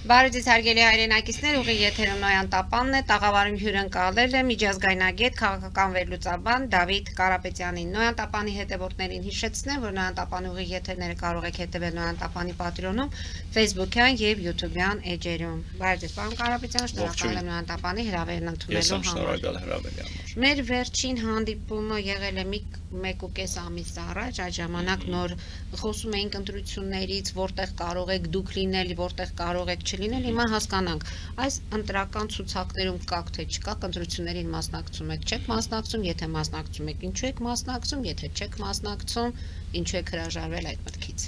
Բարոյցից հարգելի հայրենակիցներ, ուղիղ եթերում Նոյան Տապանն է, տաղավարում հյուրընկալել է միջազգայնագետ քաղաքական վերլուծաբան Դավիթ Կարապետյանին։ Նոյան Տապանի հետևորդներին հիշեցնեմ, որ Նոյան Տապանի ուղիղ եթերները կարող եք հետևել Նոյան Տապանի Patreon-ում, Facebook-յան եւ YouTube-յան էջերում։ Բարոյցից, պարոն Կարապետյան, շնորհակալ եմ Նոյան Տապանի հրավերն ընդունելու համար։ Շնորհակալ հրավերի համար։ Մեր վերջին հանդիպումը եղել է 1.5 ամիս առաջ, այդ ժամանակ նոր խոսում էինք ընտրություններից, որտեղ կարող եք դուք լինել, որտեղ կարող եք չլինել, հիմա հասկանանք, այս ընտրական ցուցակներում կաք թե չկաք, ընտրություններին մասնակցում եք, չեք մասնակցում, եթե մասնակցում եք, ինչու եք մասնակցում, եթե չեք մասնակցում, ինչու եք հրաժարվել այդ մտքից։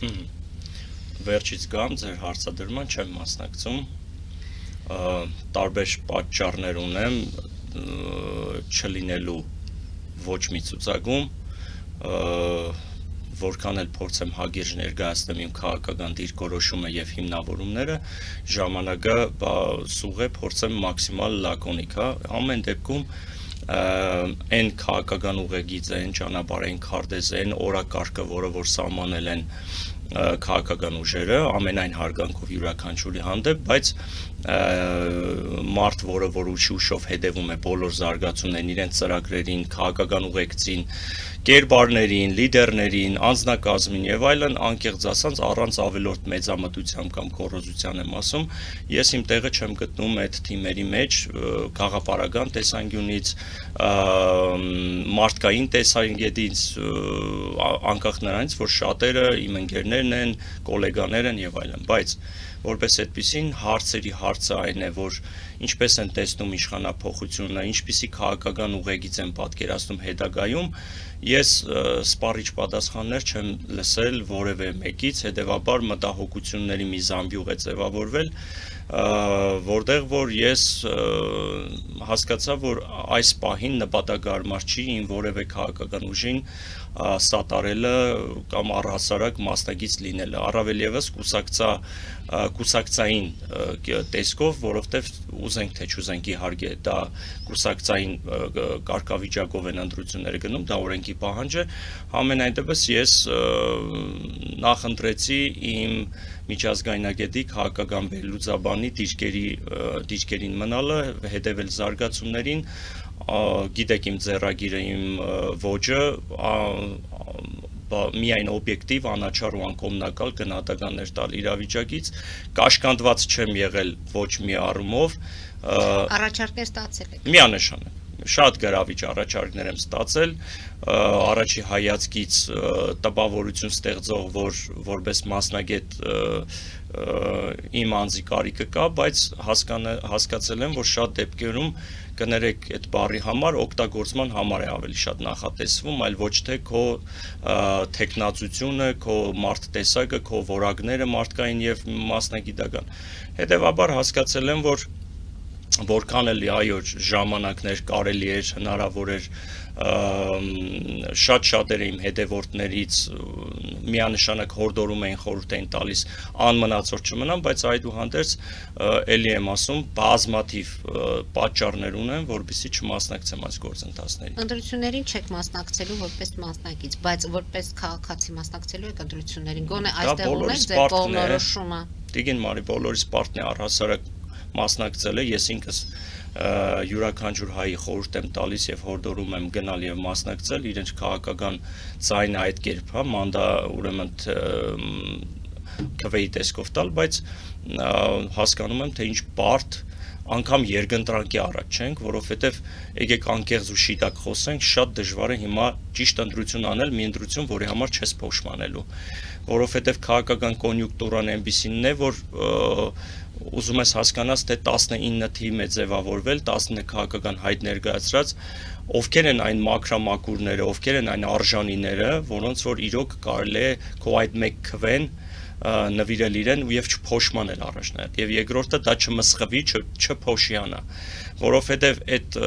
Վերջից գամ ձեր հարցադրման չեմ մասնակցում, տարբեր պատճառներ ունեմ չլինելու ոչ մի ցուցակում, որքան էլ փորձեմ հագիրժ ներկայացնեմ իմ քաղաքական դիրքորոշումը եւ հիմնավորումները, ժամանակը սուղ է, փորձեմ մաքսիմալ լակոնիկ, ամեն դեպքում այն քաղաքական ուղեգիծը, այն ճանապարհը, այն քարտեզը, այն օրակարգը, որը որ սահմանել են քաղաքական ուժերը, ամենայն հարգանքով յուրաքանչյուրի հանդեպ, բայց մարդ, որը որ ուշով հետևում է բոլոր զարգացումներին, իրենց ծրագրերին, քաղաքական ուղեկցին, կերպարներին, լիդերներին, անձնակազմին եւ այլն, անկեղծ ասած, առանց ավելորդ մեծամտությամբ կամ գոռոզության եմ ասում, ես իմ տեղը չեմ գտնում այդ թիմերի մեջ, գաղափարական տեսանկյունից, մարդկային տեսանկյունից, անկախ նրանից, որ շատերը իմ ընկերներն են, գոլեգաներ են եւ այլն, բայց որպես այդպիսին հարցերի հարցը այն է, որ ինչպես են տեսնում իշխանափոխությունը, ինչպիսի քաղաքական ուղեգիծ են պատկերացնում հետագայում, ես սպառիչ պատասխաններ չեմ լսել որևէ մեկից, հետևաբար մտահոգությունների մի զամբյուղ է ձևավորվել, որտեղ որ ես հասկացա, որ այս պահին նպատակարար չի իմ որևէ քաղաքական ուժին սատարելը կամ առհասարակ մասնագիծ լինելը, առավել եւս կուսակցային տեսքով, որովհետև ուզենք թե չուզենք իհարկե դա կուսակցային կարգավիճակով են ընտրությունները գնում, դա օրենքի պահանջ է, համենայն դեպս ես նախընտրեցի իմ միջազգայնագետի քաղաքական վերլուծաբանի դիրքերին մնալը, հետևել զարգացումներին, գիտեք իմ ձեռագիրը, իմ ոճը, միայն օբյեկտիվ, անաչառ ու անկողմնակալ գնահատականներ տալ իրավիճակից, կաշկանդված չեմ եղել ոչ մի առումով, Առաջարկներ ստացել եք։ միանշանակ, շատ գրավիչ առաջարկներ եմ ստացել, առաջի հայացքից տպավորություն ստեղծող, որ որպես մասնագետ իմ անձի կարիքը կա, բայց հասկացել եմ, որ շատ դեպքերում կներեք այդ բառի համար օգտագործման համար է ավելի շատ նախատեսվում, այլ ոչ թե քո թեկնածությունը, քո մարդ-տեսակը, քո որակները մարդկային եւ մասնագիտական։ Հետևաբար հասկացել եմ, որ որքան էլ այո ժամանակներ կարելի էր, հնարավոր էր շատ-շատեր իմ հետևորդներից միանշանակ հորդորում էին, խորհուրդ էին տալիս անմնացորդ չմնան, բայց այդուհանդերձ էլի եմ ասում, բազմաթիվ պատճառներ ունեմ, որպեսզի չմասնակցեմ այս գործընթացներին։ Ընտրություններին չեք մասնակցելու որպես մասնակից, բայց որպես քաղաքացի մասնակցելու եք ընտրություններին։ Գոնե Դա այստեղ ունեք բոլորիս ձեր պարտքն է, կողմնորոշումը։ Տիգին Մարի, բոլորիս պարտքն է առհասարակ մասնակցել է, ես ինքս յուրաքանչյուր հայի խորհուրդ եմ տալիս եւ հորդորում եմ գնալ եւ մասնակցել, իրենց քաղաքական ձայնը այդ կերպ, մանդա ուրեմն քվեի տեսքով տալ, բայց հասկանում եմ, թե ինչ բարդ անգամ երկընտրանքի առաջ չենք, որովհետև եկեք անկեղծ ու շիտակ խոսենք, շատ դժվար է հիմա ճիշտ ընտրություն անել, մի ընտրություն, որի համար չես փոշմանելու, որովհետև քաղաքական կոնյուկտուրան այնպիսին է, որ ուզում ես հասկանաս, թե 19 թիմ է ձևավորվել, 19 քաղաքական հայտ ներկայացրած, ովքեր են այն մաքրամաքուրները, ովքեր են այն արժանիները, որոնց որ իրոք կարելի է քո այդ մեկ քվեն նվիրել իրեն եւ չփոշմանել առաջնահերթ եւ երկրորդը դա չմսխվի, չփոշիանա, որովհետեւ այդ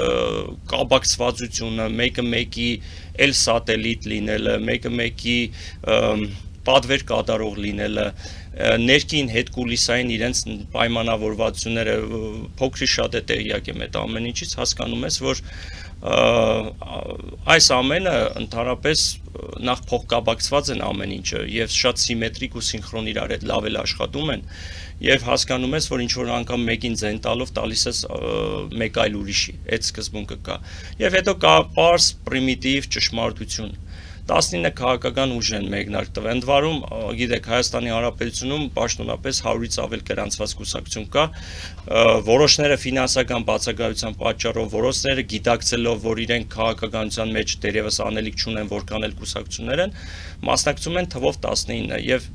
կաբակցվածությունը, մեկը մեկի էլ սատելիտ լինելը, մեկը մեկի պատվեր կատարող լինելը, ներքին հետ կուլիսային իրենց պայմանավորվածությունները փոքրի շատ է տեղյակ եմ այդ ամեն ինչից, հասկանում ես, որ այս ամենը ընդհանրապես նախ փոխկապակցված են ամեն ինչը եւ շատ սիմետրիկ ու սինխրոն իրար հետ լավ էլ աշխատում են եւ հասկանում ես, որ ինչ որ անգամ մեկին ձեն տալով տալիս ես մեկ այլ ուրիշի, այդ սկզբունքը կա եւ հետո կա պարզ պրիմիտիվ ճշմարտություն 19 քաղաքական ուժ են մեկնարկ տվել։ Ընդ որում, գիտեք, Հայաստանի Հանրապետությունում պաշտոնապես 100-ից ավել գրանցված կուսակցություն կա, որոշները ֆինանսական բացակայության պատճառով, որոշները գիտակցելով, որ իրենք քաղաքականության մեջ դերևս անելիք չունեն, որքան էլ կուսակցություններ են, մասնակցում են թվով 19 եւ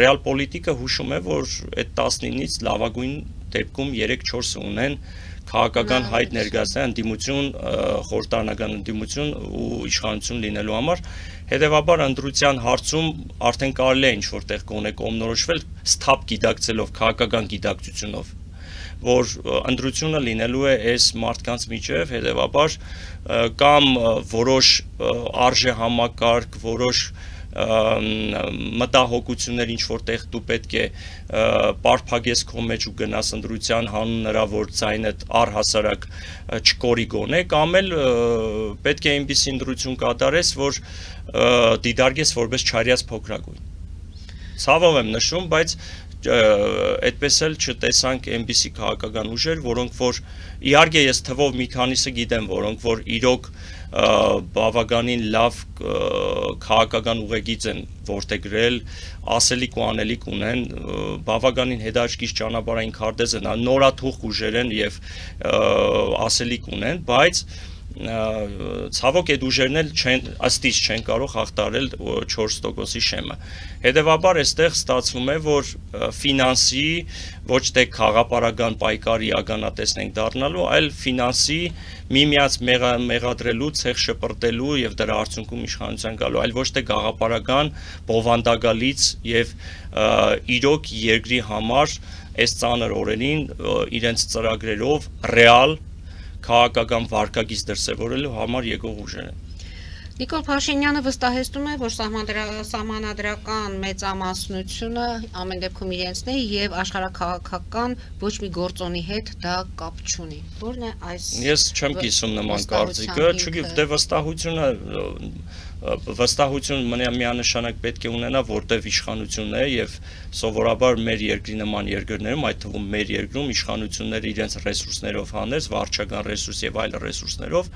ռեալ պոլիտիկը հուշում է, որ այդ 19-ից լավագույն դեպքում 3-4 ունեն քաղաքական հայտ ներկայացնեն ընդդիմություն, խորհրդարանական ընդդիմություն ու իշխանություն լինելու համար, հետևաբար ընտրության հարցում արդեն կարելի է ինչ-որտեղ գոնե կողմնորոշվել սթափ գիտակցելով, քաղաքական գիտակցությունով, որ ընտրությունը լինելու է այս մարդկանց միջև, հետևաբար կամ որոշ արժեհամակարգ, որոշ մտահոգություններ ինչ որտեղ դու պետք է պարփակես քո մեջ ու գնաս ընդրության հանուն նրա որ ձայնդ առհասարակ չկորի գոնե կամ էլ պետք է այնպիսի ընդրություն կատարես որ դիդարգես որպես չարյաց փոքրագույն ցավով եմ նշում բայց այդպես էլ չտեսանք այնպիսի քաղաքական ուժեր որոնք որ իհարկե ես թվով մի քանիսը գիտեմ որոնք որ իրոք բավականին լավ քաղաքական ուղեգիծ են որդեգրել, ասելիք ու անելիք ունեն, բավականին հետաքրքիր ճանապարհային քարտեզ են, նորաթուխ ուժեր են եւ ասելիք ունեն, բայց ցավոք այդ ուժերն էլ ըստ իս չեն կարող հաղթարել 4%-ի շեմը։ Հետևաբար այստեղ ստացվում է, որ ֆինանսի ոչ թե խաղապարական պայքարի ականատեսն ենք դառնալու, այլ ֆինանսի միմյանց մեղադրելու, ցեղ շպրտելու եւ դրա արդյունքում իշխանության գալու, այլ ոչ թե գաղափարական բովանդակալից եւ իրոք երկրի համար այս ծանր օրերին իրենց ծրագրերով ռեալ քաղաքական վարկագիծ դրսևորելու համար եկող ուժեր են։ Նիկոլ Փաշինյանը վստահեցնում է, որ սահմանադրական մեծամասնությունը ամեն դեպքում իրենցն է եւ աշխարհաքաղաքական ոչ մի գործոնի հետ դա կապ չունի։ Որն է այս Ես չեմ կիսում նման կարծիքը, չգիտեմ, դե վստահություն միանշանակ պետք է ունենա, որտեղ իշխանությունն է եւ սովորաբար մեր երկրի նման երկրներում, այդ թվում մեր երկրում իշխանությունները իրենց ռեսուրսներով հանես, վարչական ռեսուրս եւ այլ ռեսուրսներով,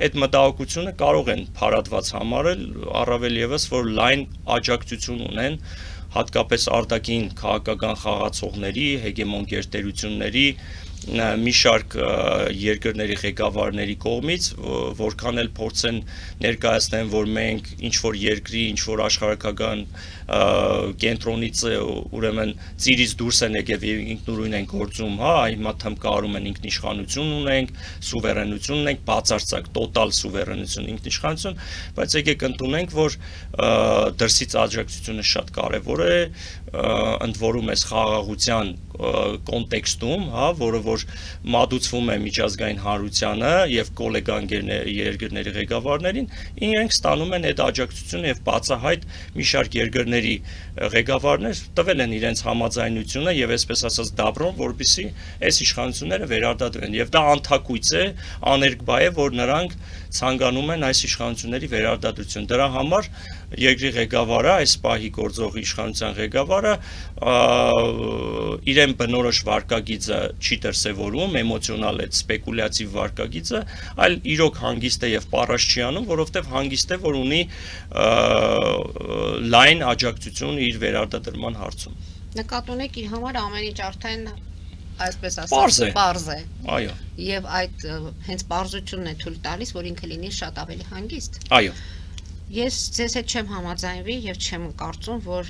այդ մտահոգությունը կարող են փարատված համարել, առավել եւս որ լայն աջակցություն ունեն հատկապես արտաքին քաղաքական խաղացողների, հեգեմոն գերտերությունների մի շարք երկրների ղեկավարների կողմից, որքան էլ փորձեն ներկայացնեն, որ մենք ինչ որ երկրի, ինչ որ աշխարհակական կենտրոնից ուրեմն ծիրից դուրս են եկել եւ ինքնուրույն են գործում, հա, հիմա թմկարում են ինքնիշխանություն ունենք, սուվերենություն ունենք, բացարձակ տոտալ սուվերենություն, ինքնիշխանություն, բայց եկեք ընդունենք, որ դրսից աջակցությունը շատ կարեւոր է, ընդ որում էս խաղաղության կոնտեքստում, հա, որը որ մատուցվում է միջազգային հանրությանը եւ գոլեգան երկրների ղեկավարներին, իրենք ստանում են այդ աջակցությունը եւ բացահայտ մի շարք երկրների ղեկավարներ տվել են իրենց համաձայնությունը եւ այսպես ասած դաբրոն, որպեսզի այս իշխանությունները վերարտադրեն եւ դա անթակույց է, աներկբա է, որ նրանք ցանկանում են այս իշխանությունների վերարտադրություն։ Դրա համար երկրի ղեկավարը, այս պահի գործող իշխանության ղեկավարը իրեն բնորոշ վարկագիծը չի դրսևորում, էմոցիոնալ է, սպեկուլյատիվ վարկագիծը, այլ իրոք հանգիստ է եւ պարաշ չի անում, որովհետեւ հանգիստ է, որ ունի լայն աջակցություն իր վերարտադրման հարցում։ Նկատի ունեք իր համար ամեն ինչ արդեն այսպես ասած պարզ է։ Այո։ Եվ այդ հենց պարզությունն է թույլ տալիս, որ ինքը լինի շատ ավելի հանգիստ։ Այո։ Ես ձեզ հետ չեմ համաձայնվի եւ չեմ կարծում, որ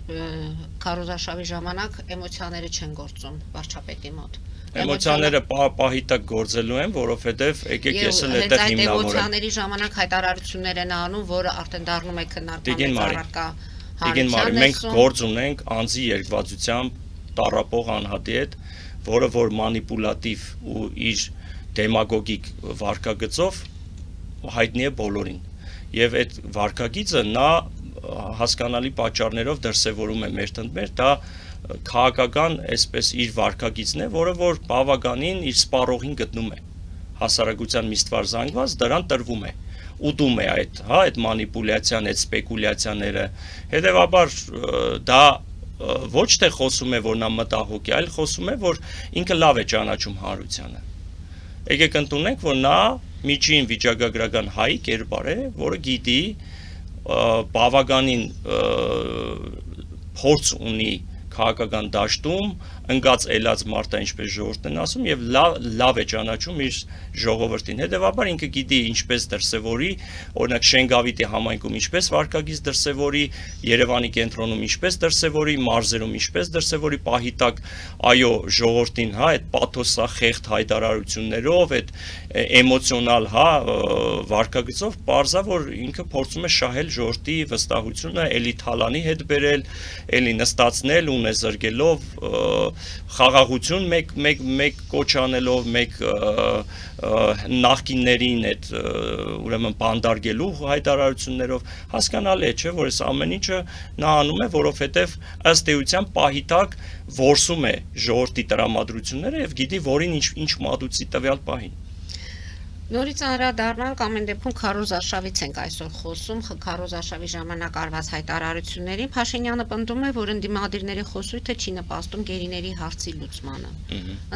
քարոզարշավի ժամանակ էմոցիաները չեն գործում վարչապետի մոտ։ Էմոցիաները պահի տակ գործելու են, որովհետեւ եկեք ես էլ այդտեղ հիմնավորեմ։ Էմոցիաների ժամանակ հայտարարություններ են անում, որը արդեն դառնում է քննարկման առարկա։ Տիգին Մարի, մենք գործ ունենք անձի երկվածությամբ տառապող անհատի հետ, որը որ մանիպուլատիվ ու իր դեմագոգիկ վարկագծով հայտնի է բոլորին։ Եվ այդ վարկագիծը նա հասկանալի պատճառներով դրսևորում է մեր դա քաղաքական այսպես իր վարկագիծն է, որը որ բավականին իր սպառողին գտնում է։ հասարակության միշտվար զանգված, դրան տրվում է, ուտում է այդ մանիպուլյացիան, այդ սպեկուլյացիաները, հետևաբար դա ոչ թե խոսում է, որ նա մտահոգ է, այլ խոսում է, որ ինքը լավ է ճանաչում հանրությանը։ Եկեք ընդունենք, որ նա միջին վիճակագրական հայ կերպար է, որը գիտի բավականին փորձ ունի քաղաքական դաշտում ընկած ելած մարդը, ինչպես ժողովուրդն են ասում, եւ լավ է ճանաչում իր ժողովրդին։ Հետևաբար ինքը գիտի ինչպես դրսևորի, օրինակ Շենգավիթի համայնքում ինչպես վարկագիծ դրսևորի, Երևանի կենտրոնում ինչպես դրսևորի, մարզերում ինչպես դրսևորի, պահի տակ այո ժողովրդին, այդ պաթոսախեղդ հայտարարություններով, այդ էմոցիոնալ, վարկագծով, պարզա որ ինքը փորձում է շահել ժողովրդի վստահությունը, էլի թալանի հետ բերել, էլի նստացնել ունեզրկելով խաղաղություն մեկ կոչ անելով, մեկ նախկիններին այդ ուրեմն բանդարգելու հայտարարություններով, հասկանալի է, չէ, որ այս ամեն ինչը նա անում է, որովհետև ըստ էության պահի տակ որսում է ժողովրդի տրամադրությունները եւ գիտի որին ինչ մատուցի տվյալ պահին։ Նորից անդրադառնանք ամեն դեպքում Քարոզ Արշավից ենք այսօր խոսում, Քարոզ Արշավի ժամանակ արված հայտարարություններին, Փաշինյանը պնդում է, որ ընդդիմադիրների խոսույթը չի նպաստում գերիների հարցի լուծմանը։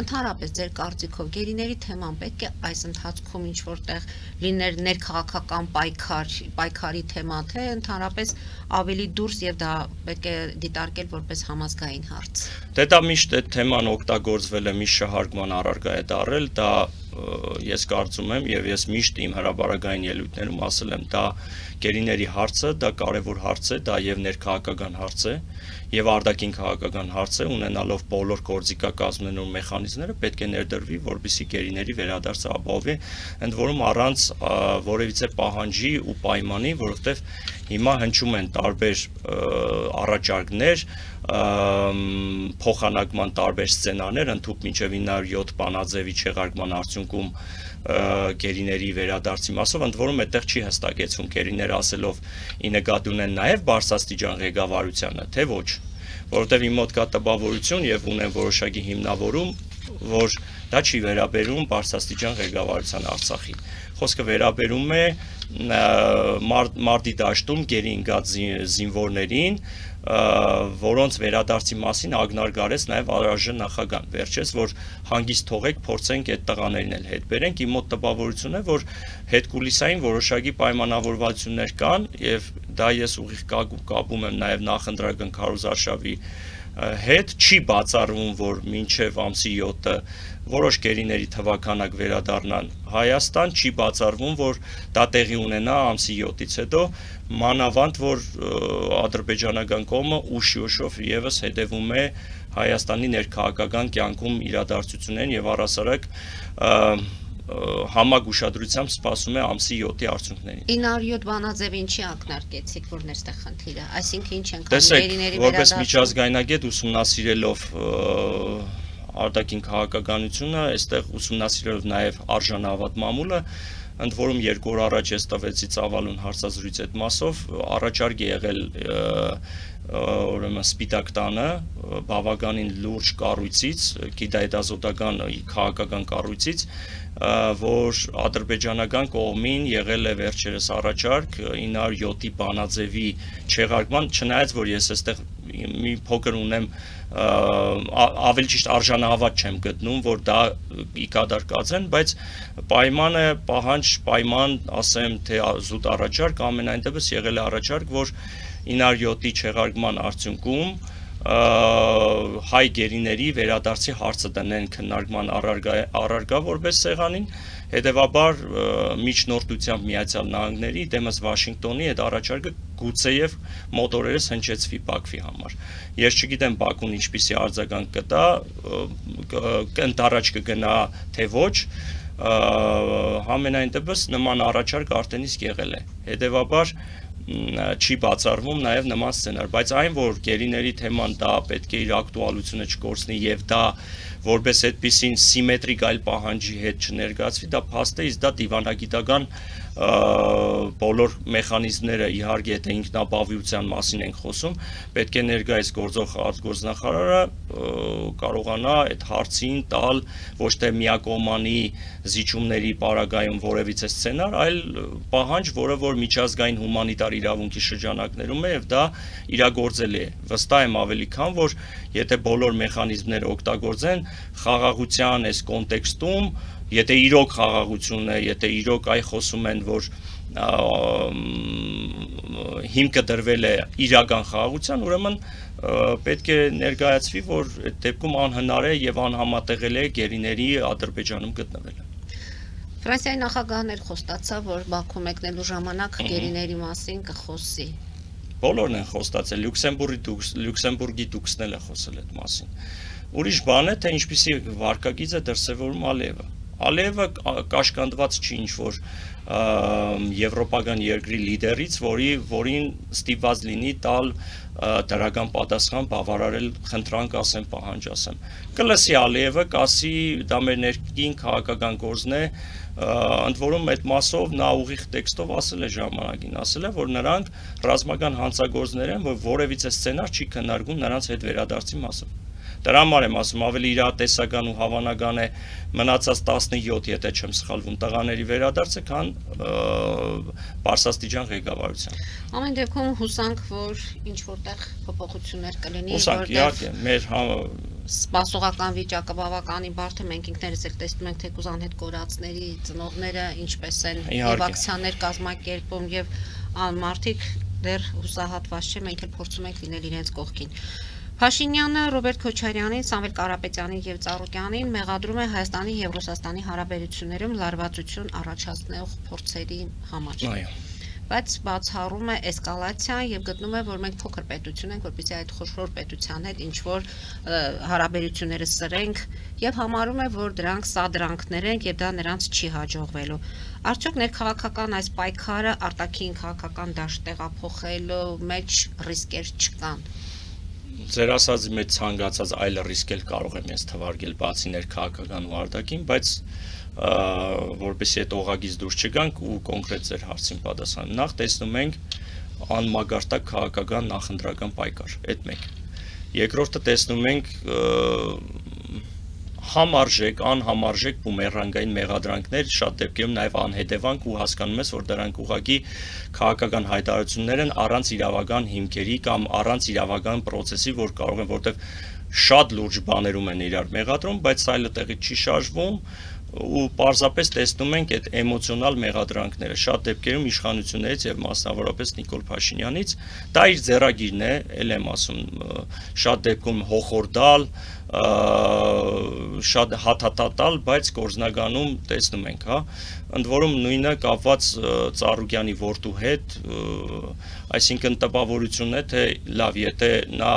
Ընդհանրապես ձեր կարծիքով գերիների թեման պետք է այս ընթացքում ինչ որտեղ լիներ ներքաղաքական պայքարի թեմա, թե ընդհանրապես ավելի դուրս եւ դա պետք է դիտարկել որպես համազգային հարց։ Դե դա միշտ այդ թեման օգտագործվել է, միշտ շահարկման առարկա է դարել, դա ես կարծում եմ եւ ես միշտ իմ հրաբարագային ելույթներում ասել եմ, դա գերիների հարցը, դա կարևոր հարց է, դա եւ ներքաղաքական հարց է եւ արտաքին քաղաքական հարց է, ունենալով բոլոր գործիքակազմներն ու մեխանիզմները պետք է ներդրվի, որպեսզի գերիների վերադարձը ապահովի, ընդ որում առանց որևիցե պահանջի ու պայմանի, որովհետեւ հիմա հնչում են տարբեր առաջարկներ, փոխանակման տարբեր սցենարներ, ընդհանուր մինչև 907 բանաձևի չեղարկման արդյունքում գերիների վերադարձի մասով, ընդ որում այդտեղ չի հստակեցվում գերիները ասելով ի նկատի ունեն նաև բարձրաստիճան ղեկավարությանը, թե ոչ, որովհետև իմ մոտ կա տպավորություն եւ ունեն որոշակի հիմնավորում, որ դա չի վերաբերում բարձրաստիճան ղեկավարության Արցախի։ Խոսքը վերաբերում է մարտի դաշտում գերի ընկած զինվորներին, որոնց վերադարձի մասին ակնարկարեց նաև առայժմ նախագահան, վերջերս որ հանգիստ թողեք փորձենք այդ տղաներին էլ հետ բերենք, իմ մոտ տպավորություն է, որ հետկուլիսային որոշակի պայմանավորվածություններ կան եւ դա ես ուղիղ կապում եմ նաև նախընտրական Քարոզ Արշավի հետ, չի բացառվում, որ մինչև ամսի 7-ը որոշ գերիների թվականակ վերադառնան Հայաստան, չի բացառվում, որ դա տեղի ունենա ամսի 7-ից հետո, մանավանդ, որ ադրբեջանական կողմը ուշ-ուշով եւս հետևում է Հայաստանի ներքաղաքական կյանքում իրադարձություններին եւ առասարակ համակ ուշադրությամբ սպասում է ամսի 7-ի արդյունքներին։ 907 բանաձև ինչի ակնարկեցիք, որն է այստեղ խնդիրը, այսինքն ինչ են գերիների վերադարձում։ Որպես միջազգայնագետ ուսումնասիրելով արտաքին քաղաքականությունը, այստեղ ուսումնասիրելով նաև արժանավատ մամուլը, ընդ որում 2 օր առաջ ես տվեցի ծավալուն հարցազրույց այդ մասով, առաջարկ է եղել ուրեմն Սպիտակ տանը բավականին լուրջ կառույցից, գիտահետազոտական քաղաքական կառույցից, որ ադրբեջանական կողմին եղել է վերջերս առաջարկ 907-ի բանաձևի չեղարկման, չնայած որ ես այստեղ մի փոքր ունեմ ավելի ճիշտ արժանահավատ չեմ գտնում, որ դա ի կատարկացեն, բայց պայմանը, պայման, ասեմ, թե զուտ առաջարկ, ամենայն դեպս եղել է առաջարկ, որ 907-ի չեղարկման արդյունքում հայ գերիների վերադարձի հարցը դնեն քննարկման առարկա որպես սեղանին, հետևաբար միջնորդությամբ Միացյալ Նահանգների դեմս Վաշինգտոնի այդ առաջարկը գուցեև մոտորերս հնչեցվի Բաքվի համար։ Ես չգիտեմ Բաքուն ինչպիսի արձագանք կտա, ընթառաջ կգնա թե ոչ, համենայն դեպս նման առաջարկ արդեն իսկ եղել է։ Հետևաբար չի բացառվում նաև նման սցենար, բայց այն որ գերիների թեման դա պետք է իր ակտուալությունը չկորցնի եւ դա որպես այդպիսին սիմետրիկ այլ պահանջի հետ չներկայացվի, դա փաստ է, իսկ դա դիվանագիտական բոլոր մեխանիզմները իհարկե եթե ինքնաբավության մասին ենք խոսում, պետք է ներկայիս գործող արտգործնախարարը կարողանա այդ հարցին տալ ոչ թե միակողմանի զիջումների պարագայում որևիցե սցենար, այլ պահանջ, որը որ միջազգային հումանիտար իրավունքի շրջանակներում է եւ դա իրագործելի է։ Վստահ եմ ավելի քան որ եթե բոլոր մեխանիզմները օգտագործեն խաղաղության այս կոնտեքստում, եթե իրոք խաղաղություն է, եթե իրոք այ խոսում են, որ հիմքը դրվել է իրական խաղաղության, ուրեմն պետք է ներկայացվի, որ այդ դեպքում անհնար է եւ անհամատեղելի է գերիների Ադրբեջանում գտնվելը։ Ֆրանսիայի նախագահն էլ խոստացավ, որ Բաքու մեկնելու ժամանակ գերիների մասին կխոսի։ Բոլորն են խոստացել, Լյուքսեմբուրգի դուքսն էլ է խոսել այդ մասին։ Ուրիշ բան է, թե ինչպիսի վարկագիծ է դրսևորում Ալիևը։ Ալիևը կաշկանդված չի ինչ-որ եվրոպական երկրի լիդերից, որին ստիպված լինի տալ դրական պատասխան, բավարարել խնդրանք ասեմ, պահանջ ասեմ։ Կլսի Ալիևը, կասի դա մեր ներքին քաղաքական գործն է, ընդ որում այդ մասով նա ուղիղ տեքստով ասել է ժամանակին, ասել է, որ նրանք ռազմական հանցագործներ են, որ որևիցե սցենար չի քննարկում նրանց հետ վերադարձի մասով։ Դրա համար եմ ասում, ավելի իրատեսական ու հավանական է մնացած 17, եթե չեմ սխալվում, տղաների վերադարձը, քան Պարսաստիճան ղեկավարության։ Ամեն դեպքում հուսանք, որ ինչ որտեղ փոփոխություններ կլինի, որտեղ իհարկե մեր սպասողական վիճակը բավականին բարդ է, մենք ինքներս էլ տեսնում ենք թեկուզ անհետ կորածների ծնողները ինչպես են եւ ակցիաներ կազմակերպում եւ մարդիկ դեռ հուսահատված չեն, մենք էլ փորձում ենք լինել իրենց կողքին։ Փաշինյանը Ռոբերտ Քոչարյանին, Սամվել Կարապետյանին եւ Ծառուկյանին մեղադրում է Հայաստանի եւ Ռուսաստանի հարաբերություններում լարվածություն առաջացնող փորձերի համար։ Այո։ Բայց բացառում է էսկալացիան եւ գտնում է, որ մենք փոքր պետություն ենք, որպեսզի այդ խոշոր պետության հետ ինչ որ հարաբերությունները սրենք եւ համարում է, որ դրանք սադրանքներ են եւ դա նրանց չի հաջողվելու։ Արդյոք ներքաղաքական այս պայքարը արտաքին քաղաքական դաշտ տեղափոխելու մեջ ռիսկեր չկան։ Ձեր ասածի մեջ ցանկացած այլ ռիսկ էլ կարող է մեզ թվարկել բացի ներքաղաքական ու արտաքին, բայց որպեսզի այդ օղագից դուրս չգանք ու կոնկրետ ձեր հարցին պատասխանեմ։ Նախ տեսնում ենք անմագարտակ քաղաքական նախընտրական պայքար, այդ մեկ։ Երկրորդը տեսնում ենք համարժեք, անհամարժեք բումերանգային մեղադրանքներ, շատ դեպքերում նաև անհետևանք ու հասկանում ես, որ դրանք ուղղակի քաղաքական հայտարարություններ են առանց իրավական հիմքերի կամ առանց իրավական process-ի, որ կարող են, որտեղ շատ լուրջ բաներում են իրար մեղադրում, բայց այլը տեղից չի շարժվում ու պարզապես տեսնում ենք այդ էմոցիոնալ մեղադրանքները շատ դեպքերում իշխանություններից եւ մասնավորապես Նիկոլ Փաշինյանից դա իր ձեռագիրն է, ել եմ ասում, շատ դեպքում հոխորդալ, շատ հաթաթատալ, բայց գործնագանում տեսնում ենք, հա, ընդ որում նույնը կապված Ծառուկյանի որդու հետ, այսինքն տպավորությունն է, թե լավ, եթե նա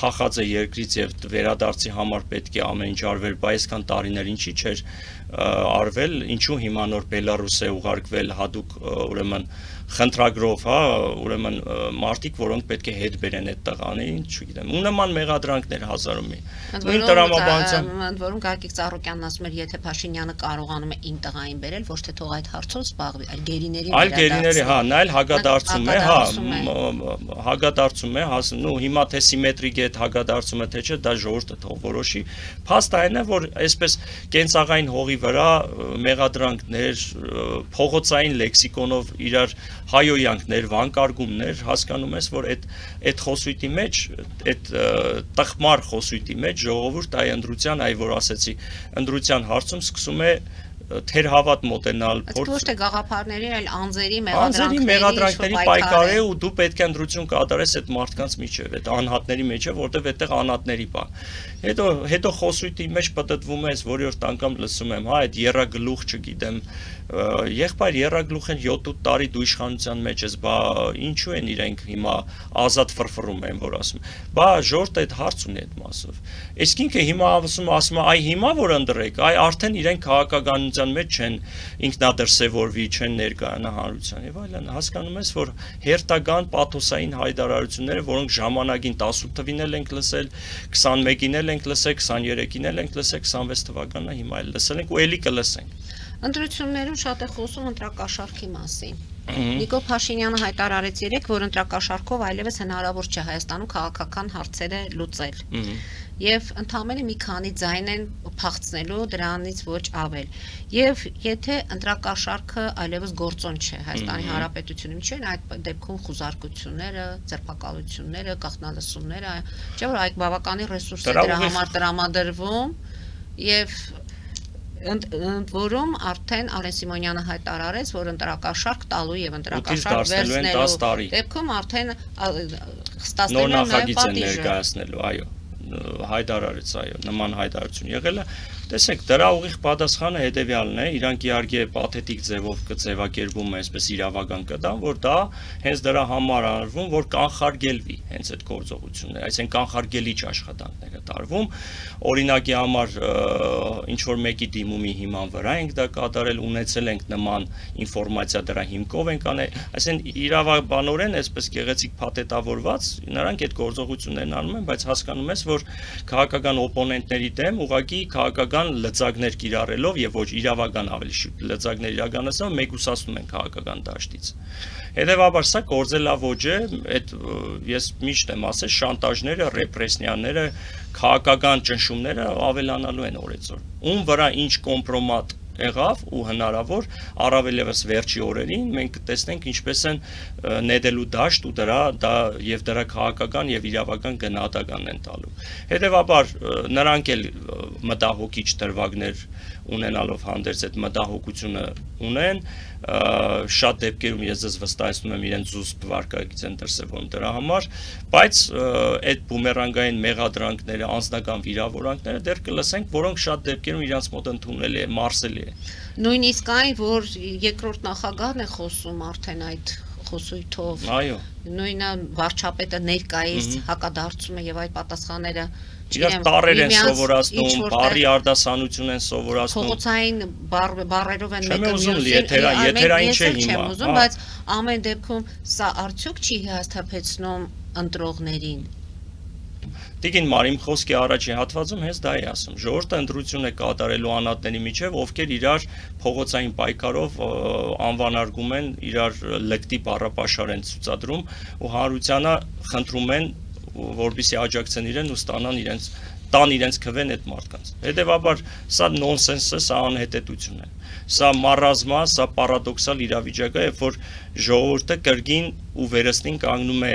փախած է երկրից եւ վերադարձի համար պետք է ամեն ինչ արվեր, բայց այսքան տարիներ ինչի չէր արվել, ինչու հիմա նոր Բելարուս է ուղարկվել հadoop ուրեմն խնդրագրով, հա, ուրեմն մարդիկ, որոնք պետք է հետ բերեն այդ տղաներին, չգիտեմ, ու նման մեղադրանքներ հազարում են։ Նույն տրամաբանության, ընդ որում Գագիկ Ծառուկյանն ասում էր, եթե Փաշինյանը կարողանում է իմ տղային բերել, ոչ թե թող այդ հարցով զբաղվի, այլ գերիների այլ գերիների, հա, նա էլ հագադարձում է, հա, հագադարձում է, հասնում, ու հիմա թե սիմետրիկ է այդ հագադարձումը, թե չէ, դա ժողովուրդը թող որոշի։ Փաստը այն է, որ այսպես կենցաղային հողի վրա մեղադրանքներ, փողոցային լեքսիկոնով իրար հայոյանքներ, վանկարգումներ, հասկանում ես, որ այդ խոսույթի մեջ, այդ տխմար խոսույթի մեջ ժողովուրդ այ ընտրության, այ որ ասեցի, ընտրության հարցում սկսում է թերհավատ մոտենալ, ոչ թե գաղափարների, այլ անձերի մեղադրանքների պայքար է ու դու պետք է ընտրություն կատարես այդ մարդկանց միջև, այդ անհատների միջև, որտեղ այդտեղ անհատների բան։ Հետո խոսույթի մեջ պատտվում ես, որի որ անգամ լսում եմ, հա, այդ երրագլուխ, չգիտեմ, եղբայր երրագլուխ են 7-8 տարի դու իշխանության մեջ ես, բա ինչու են իրենք հիմա ազատ ֆրֆռում են, որ ասում։ Բա ժողովուրդը այդ հարց ունի այդ մասով։ Իսկ ինքը հիմա ասում է, այ հիմա որ ընտրեք, այ արդեն իրենք քաղաքականության մեջ չեն ինքնադրսևորվի, չեն ներկայանա հանրության եւ այլն, հասկանում ես, որ հերթական պաթոսային հայտարարությունները, որոնք ժամանակին 18 թվին էլ ենք լսել, 21-ին էլ ենք լսել, 23-ին էլ ենք լսել, 26 թվականն հիմա էլ լսել ենք ու ելի կլսենք։ Ընտրություններում շատ է խոսում ընտրակաշառքի մասին։ Նիկոլ Փաշինյանը հայտարարեց երեկ, որ ընտրակաշառքով այլևս հնարավոր չէ Հայաստանում քաղաքական հարցերը լուծել։ Եվ ընդամենը մի քանի ձայն են փախցնելու դրանից ոչ ավել։ Եւ եթե ընտրակաշառքը այլևս գործոն չէ Հայաստանի Հանրապետությունում, չէ՞ այդ դեպքում խուզարկությունները, ձերբակալությունները, գաղտնալսումները, չէ՞ որ այդ բավականին ռեսուրս է դրա համար տրամադրվում եւ ընդ որում արդեն Արեն Սիմոնյանը հայտարարեց, որ ընտրակաշառք տալու եւ ընտրակաշառք վերցնելու դեպքում արդեն ստացնել են նաեւ պատիժը ներկայացնելու, այո, հայտարարեց, այո, նման հայտարարություն եղել է։ Տեսեք, դրա ուղիղ պատասխանը հետեւյալն է, իրանք իհարկե պաթետիկ ձևով կձևակերպում է այսպես իրավական կտան, որ դա հենց դրա համար արվում, որ կանխարգելվի հենց այդ գործողությունները, այսինքն կանխարգելիչ աշխատանքներ է տարվում, օրինակի համար ինչ որ մեկի դիմումի հիման վրա ենք դա կատարել, ունեցել ենք նման ինֆորմացիա, դրա հիմքով ենք անել, այսինքն իրավաբանորեն այսպես գեղեցիկ փաթեթավորված, նրանք այդ գործողություններն անում են, բայց հասկանում ես, որ քաղաքական օպոնենտների դեմ ուղղակի քաղաքական լծակներ կիրառելով եւ ոչ իրավական ավելի շուտ լծակներ իրականացնելով մեկուսացնում են քաղաքական դաշտից։ Հետևաբար սա գործելավոճ է, այդ ես միշտ եմ ասել, շանտաժները, ռեպրեսիաները, քաղաքական ճնշումները ավելանալու են օրեցօր։ Ում վրա ինչ կոմպրոմատ եղավ ու հնարավոր առավել եւս վերջի օրերին մենք տեսնենք ինչպես են նետելու դաշտ ու դրա քաղաքական եւ իրավական գնահատականն են տալու։ Հետևաբար նրանք էլ մտահոգիչ դրվագներ ունենալով հանդերձ այդ մտահոգությունը ունեն, շատ դեպքերում ես ձեզ վստահեցնում եմ իրենց զուսպ վարկագիծ են դրսևորում դրա համար, բայց այդ բումերանգային մեղադրանքները, անձնական վիրավորանքները դեռ կլսենք, որոնք շատ դեպքերում իրենց մոտ ընդունելի է, մարսելի է։ Նույնիսկ այն, որ երկրորդ նախագահն է խոսում արդեն այդ խոսույթով։ Այո։ Նույնը վարչապետը ներկայիս հակադարձում է եւ այդ պատասխանները իրար տառեր են սովորացնում, բարի արդասանություն են սովորացնում։ Փողոցային բառերով են մեկը եթերային չէ հիմա, բայց ամեն դեպքում սա արդյոք չի հաստատեցնում ընտրողներին։ Տիկին Մարիմ խոսքի առաջի հատվածում հենց դա է ասում։ Ժողովուրդը ընտրություն է կատարելու անհատների միջև, ովքեր իրար փողոցային պայքարով անվանարկում են, իրար լկտի բառապաշար են ցուցադրում ու հանրությանը խնդրում են, որպեսզի աջակցեն իրեն ու տան իրենց քվեն այդ մարդկանց։ Հետևաբար սա նոնսենս է, սա անհետեթություն է։ Սա մարազմա, սա պարադոքսալ իրավիճակ է, երբ որ ժողովուրդը կրկին ու վերստին կանգնում է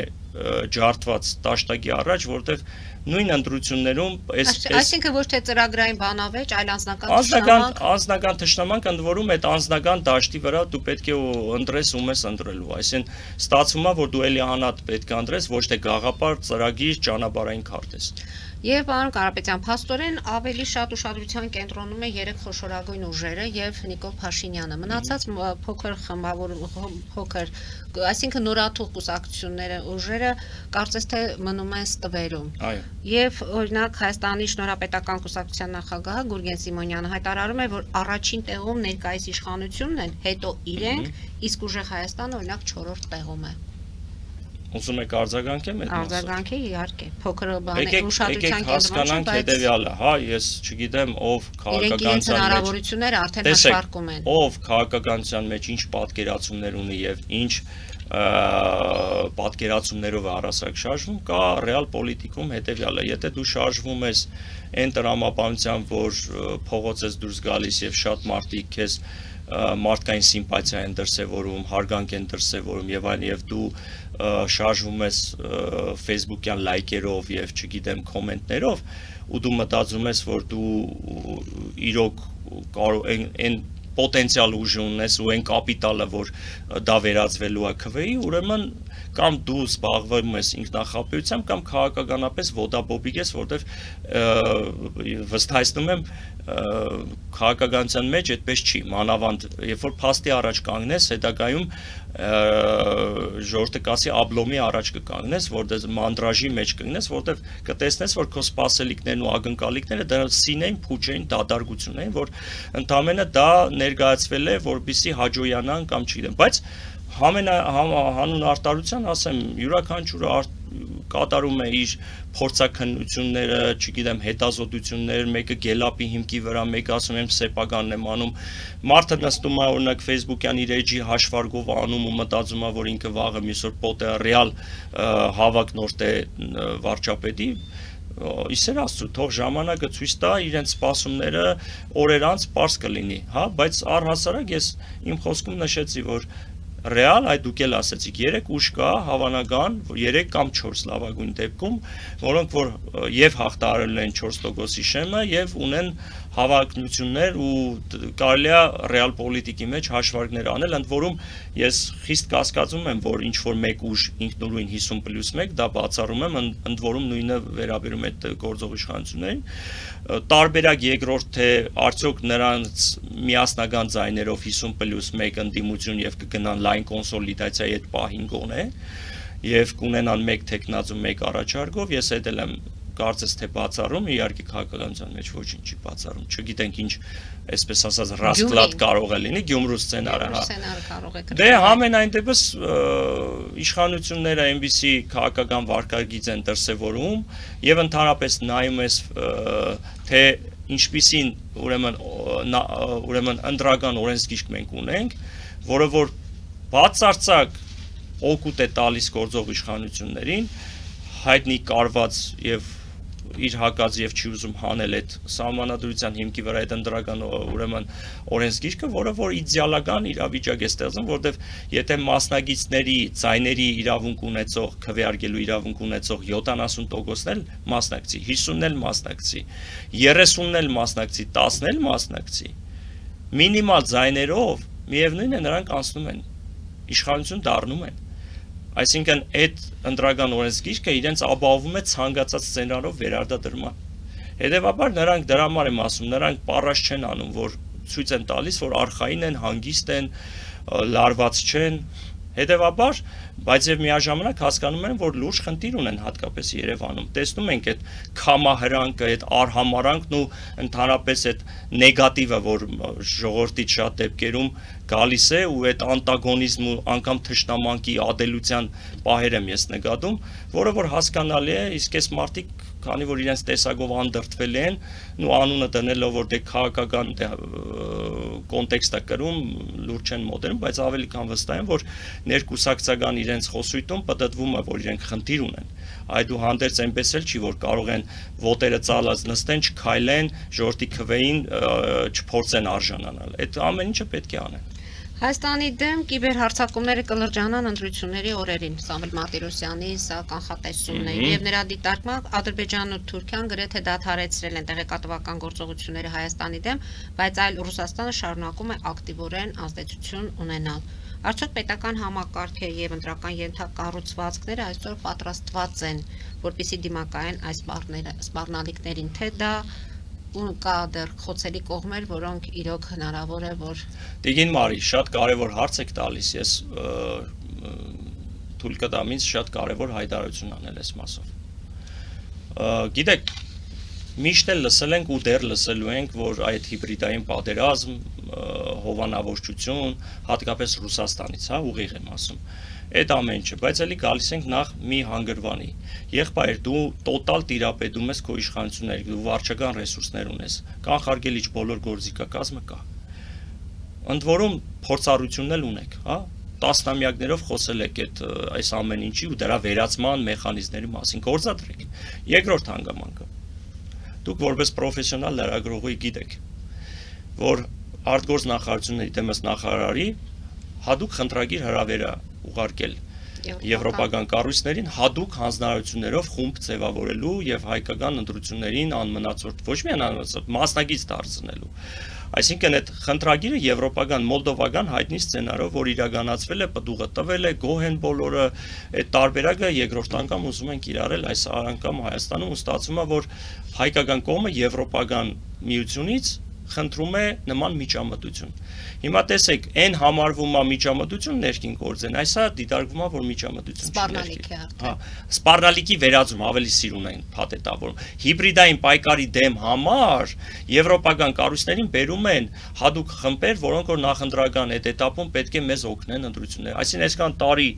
ջարդված դաշտակի առաջ, որտեղ նույն ընտրություններում այսինքն ոչ թե ծրագրային բանավեճ, այլ անձնական թշնամանք, ընդ որում այդ անձնական դաշտի վրա դու պետք է ընտրես ում ես ընտրելու, այսինքն ստացվում է, որ դու էլի անհատ պետք է ընտրես, ոչ թե գաղափար, ծրագիր, ճանապարհային քարտեզ։ Եվ պարոն Կարապետյան, փաստորեն ավելի շատ ուշադրության կենտրոնում է երեք խոշորագույն ուժերը եւ Նիկոլ Փաշինյանը։ Մնացած փոքր, այսինքն նորաթուխ կուսակցությունները, ուժերը կարծես թե մնում են ստվերում։ Այո։ Եվ օրինակ Հայաստանի Շնորհապետական կուսակցության նախագահ Գուրգեն Սիմոնյանը հայտարարում է, որ առաջին տեղում ներկայիս իշխանությունն են, հետո իրենք, իսկ ուժեղ Հայաստանը օրինակ 4-րդ տեղում է։ Ուզում եք արձագանքեմ այդ մասը։ Արձագանքի իհարկե, փոքր բանը ուշադրության կենտրոնում, բայց հետեւյալը, հա, ես չգիտեմ, ով քաղաքականության հնարավորությունները արդեն հաշվարկում են։ Ով քաղաքականության մեջ ինչ պատկերացումներ ունի եւ ինչ պատկերացումներով է առասարակ շարժվում, կա ռեալ պոլիտիկում հետեւյալը, եթե դու շարժվում ես այն տրամաբանությամբ, որ փողոց ես դուրս գալիս եւ շատ մարդիկ քեզ մարդկային սիմպաթիա են դրսևորում, հարգանք են դրսևորում եւ այլն, եւ դու շարժվում ես Facebook-յան լայքերով եւ չգիտեմ կոմենտներով ու դու մտածում ես, որ դու իրոք կարող այն պոտենցիալ ուժ ունես ու այն կապիտալը, որ դա վերածվելու է քվեի, ուրեմն կամ դու զբաղվում ես ինքնախապեյությամբ կամ քաղաքականապես ոտաբոբիկ ես, որտեվ վստահեցնում եմ քաղաքականության մեջ այդպես չի, մանավանդ երբ որ փաստի առաջ կանգնես, հետագայում ժողովուրդը կասի աբլոմի առաջ կկանգնես, որտեղ մանրաժի մեջ կգնես, որտեղ կտեսնես, որ քո սպասելիքներն ու ակնկալիքները դրա սինեն, փուջեն, դատարկություն են, որ ընդամենը դա ներկայացվել է, որպեսզի հաջողանան կամ չգիտեմ, բայց հանուն արտարության ասեմ, յուրաքանչյուրը կատարում է իր փորձաքննությունները, չգիտեմ, հետազոտություններ, մեկը գելապի հիմքի վրա, մեկը ասում եմ սեփականն եմ անում, մարդը նստում է օրինակ Facebook-յան իր էջի հաշվարկով անում ու մտածում է, որ ինքը վաղը մյուս օր պոտե ռեալ հավակնորդ է վարչապետի, իսեր աստծո, թող ժամանակը ցույց տա իրենց սպասումները օրեր անց པարզ կլինի, հա, բայց առհասարակ ես իմ խոսքում նշեցի, որ ռեալ, այդ դուք էլ ասեցիք, 3 ուժ կա, հավանական, 3 կամ 4 լավագույն դեպքում, որոնք որ եւ հաղթահարել են 4%-ի շեմը եւ ունեն հավակնություններ ու կարելի է ռեալ պոլիտիկի մեջ հաշվարկներ անել, ընդ որում ես խիստ կասկածում եմ, որ ինչ որ մեկ ուժ ինքնուրույն 50+1 դա բացառում եմ, ընդ որում նույնը վերաբերում է գործող իշխանություններին, տարբերակ երկրորդ թե արդյոք նրանց միասնական ձայներով 50+1 ընդդիմություն եւ կգնան լայն կոնսոլիդացիայի այդ պահին գոնե եւ կունենան մեկ տեխնազու մեկ առաջարկով, ես հետել եմ կարծես թե բացառում, իհարկե քաղաքականության մեջ ոչինչ չի բացառում, չգիտենք ինչ, այսպես ասած, ռասկլադ կարող է լինի, Գյումրու սցենարը, հա։ Դե համենայն դեպս իշխանությունները այնպիսի քաղաքական վարկագիծ են դրսևորում եւ ընդհանրապես նայում ես թե ինչպիսին ուրեմն ընտրական օրենսգիրք մենք ունենք, որը որ բացարձակ օգուտ է տալիս գործող իշխանություններին, հայտնի կարված եւ իր հակած եւ չի ուզում հանել այդ սահմանադրության հիմքի վրա այդ ընդրական ուրեմն օրենսգիրքը, որը որ իդեալական իրավիճակ է ստեղծում, որտեվ եթե մասնագետների ձայների իրավունք ունեցող, քվեարկելու իրավունք ունեցող 70%-ն էլ մասնակցի, 50-ն էլ մասնակցի, 30-ն էլ մասնակցի, 10-ն էլ մասնակցի, մինիմալ ձայներով միևնույն է նրանք անցնում են, իշխանություն դառնում են։ Այսինքն այդ ընտրական օրենսգիրքը իրենց ապահովում է ցանկացած սցենարով վերարտադրման։ Հետևաբար նրանք դրա համար եմ ասում, նրանք պարաշ չեն անում, որ ցույց են տալիս, որ արխային են, հանգիստ են, լարված չեն։ Հետևաբար, բայց եւ միաժամանակ հասկանում են, որ լուրջ խնդիր ունեն հատկապես Երևանում։ Տեսնում ենք այդ քամահրանքը, այդ արհամարանքն ու ընդհանրապես այդ նեգատիվը, որ ժողովրդից շատ դեպքերում գալիս է ու այդ անտագոնիզմ ու անգամ թշնամանկի ադելության պահեր եմ ես նկատում, որը որ հասկանալի է, իսկ այս մարդիկ քանի որ իրենց տեսակով անդրդվել են, ու անունը դնելով որ դե քաղաքական կոնտեքստը կրում, լուրջ են մոտենում, բայց ավելի քան վստահ եմ, որ ներկուսակցական իրենց խոսույթում պատտվում է, որ իրենք խնդիր ունեն։ Այդուհանդերձ այնպես էլ չի, որ կարող են ոտերը ծալած նստեն, չքայլեն, ժողովրդի քվեին չփորձեն արժանանալ։ Այդ ամեն ինչը պետք է անեն։ Հայաստանի դեմ կիբերհարձակումները կլրջանան ընտրությունների օրերին, Սամվել Մարտիրոսյանի սա կանխատեսումն է, եւ նրա դիտարկմամբ Ադրբեջանն ու Թուրքիան գրեթե դադարեցրել են տեղեկատվական գործողությունները Հայաստանի դեմ, բայց այլ Ռուսաստանը շարունակում է ակտիվորեն ազդեցություն ունենալ։ Արդյոք պետական համակարգը եւ ընտրական ենթակառուցվածքները այսօր պատրաստված են, որպեսզի դիմակայեն այս սպառնալիքներին, թե դա կա դեռ խոցելի կողմեր, որոնք իրոք հնարավոր է, որ Տիգին Մարի, շատ կարևոր հարց եք տալիս, ես թույլ կտամ ինձ շատ կարևոր հայտարարություն անել այս մասով։ Գիտեք, միշտ էլ լսել ենք ու դեռ լսելու ենք, որ այդ հիբրիդային պատերազմ, հովանավորչություն, հատկապես Ռուսաստանից, հա, ուղիղ եմ ասում։ Այդ ամեն ինչը, բայց էլի գալիս ենք նախ մի հանգրվանի։ Եղբայր, դու տոտալ տիրապետում ես քո իշխանությունների, դու վարչական ռեսուրսներ ունես, կանխարգելիչ բոլոր գործիքակազմը կա։ Ընդ որում փորձառությունն էլ ունեք, հա, տասնամյակներով խոսել եք այս ամեն ինչի ու դրա վերացման մեխանիզմների մասին, գործադրեք։ Երկրորդ հանգամանքը։ Դուք որպես պրոֆեսիոնալ լրագրողի գիտեք, որ արտգործ նախարարությունների դեմս նախարարի հadoop խնդրագիր հրավեր ուղարկել եվրոպական կառույցներին հadoop հանձնարարություններով խումբ ձևավորելու եւ հայկական ընտրություններին անմնացորդ ոչ միայն անմնացորդ մասնագիծ դարձնելու։ Այսինքն այդ խնդրագիրը եվրոպական մոլդովական հայտնի սցենարով, որ իրականացվել է, պտուղը տվել է, գոհ են բոլորը, այդ տարբերակը երկրորդ անգամ ուզում են կիրառել այս անգամ Հայաստանում ու ստացվում է, որ հայկական կողմը եվրոպական միությունից խնդրում է նման միջամտություն։ Հիմա տեսեք, այն համարվում է միջամտություն ներքին գործեն, այսա դիտարկվում է, որ միջամտություն սպառնալիք է։ Հա, սպառնալիքի վերածում ավելի սիրուն են փաթեթավորում։ Հիբրիդային պայքարի դեմ համար եվրոպական կառույցներին բերում են հadoop խմբեր, որոնք որ նախընտրական այդ էտապում պետք է մեզ օգնեն ընտրություններ։ Այսինքն այսքան տարի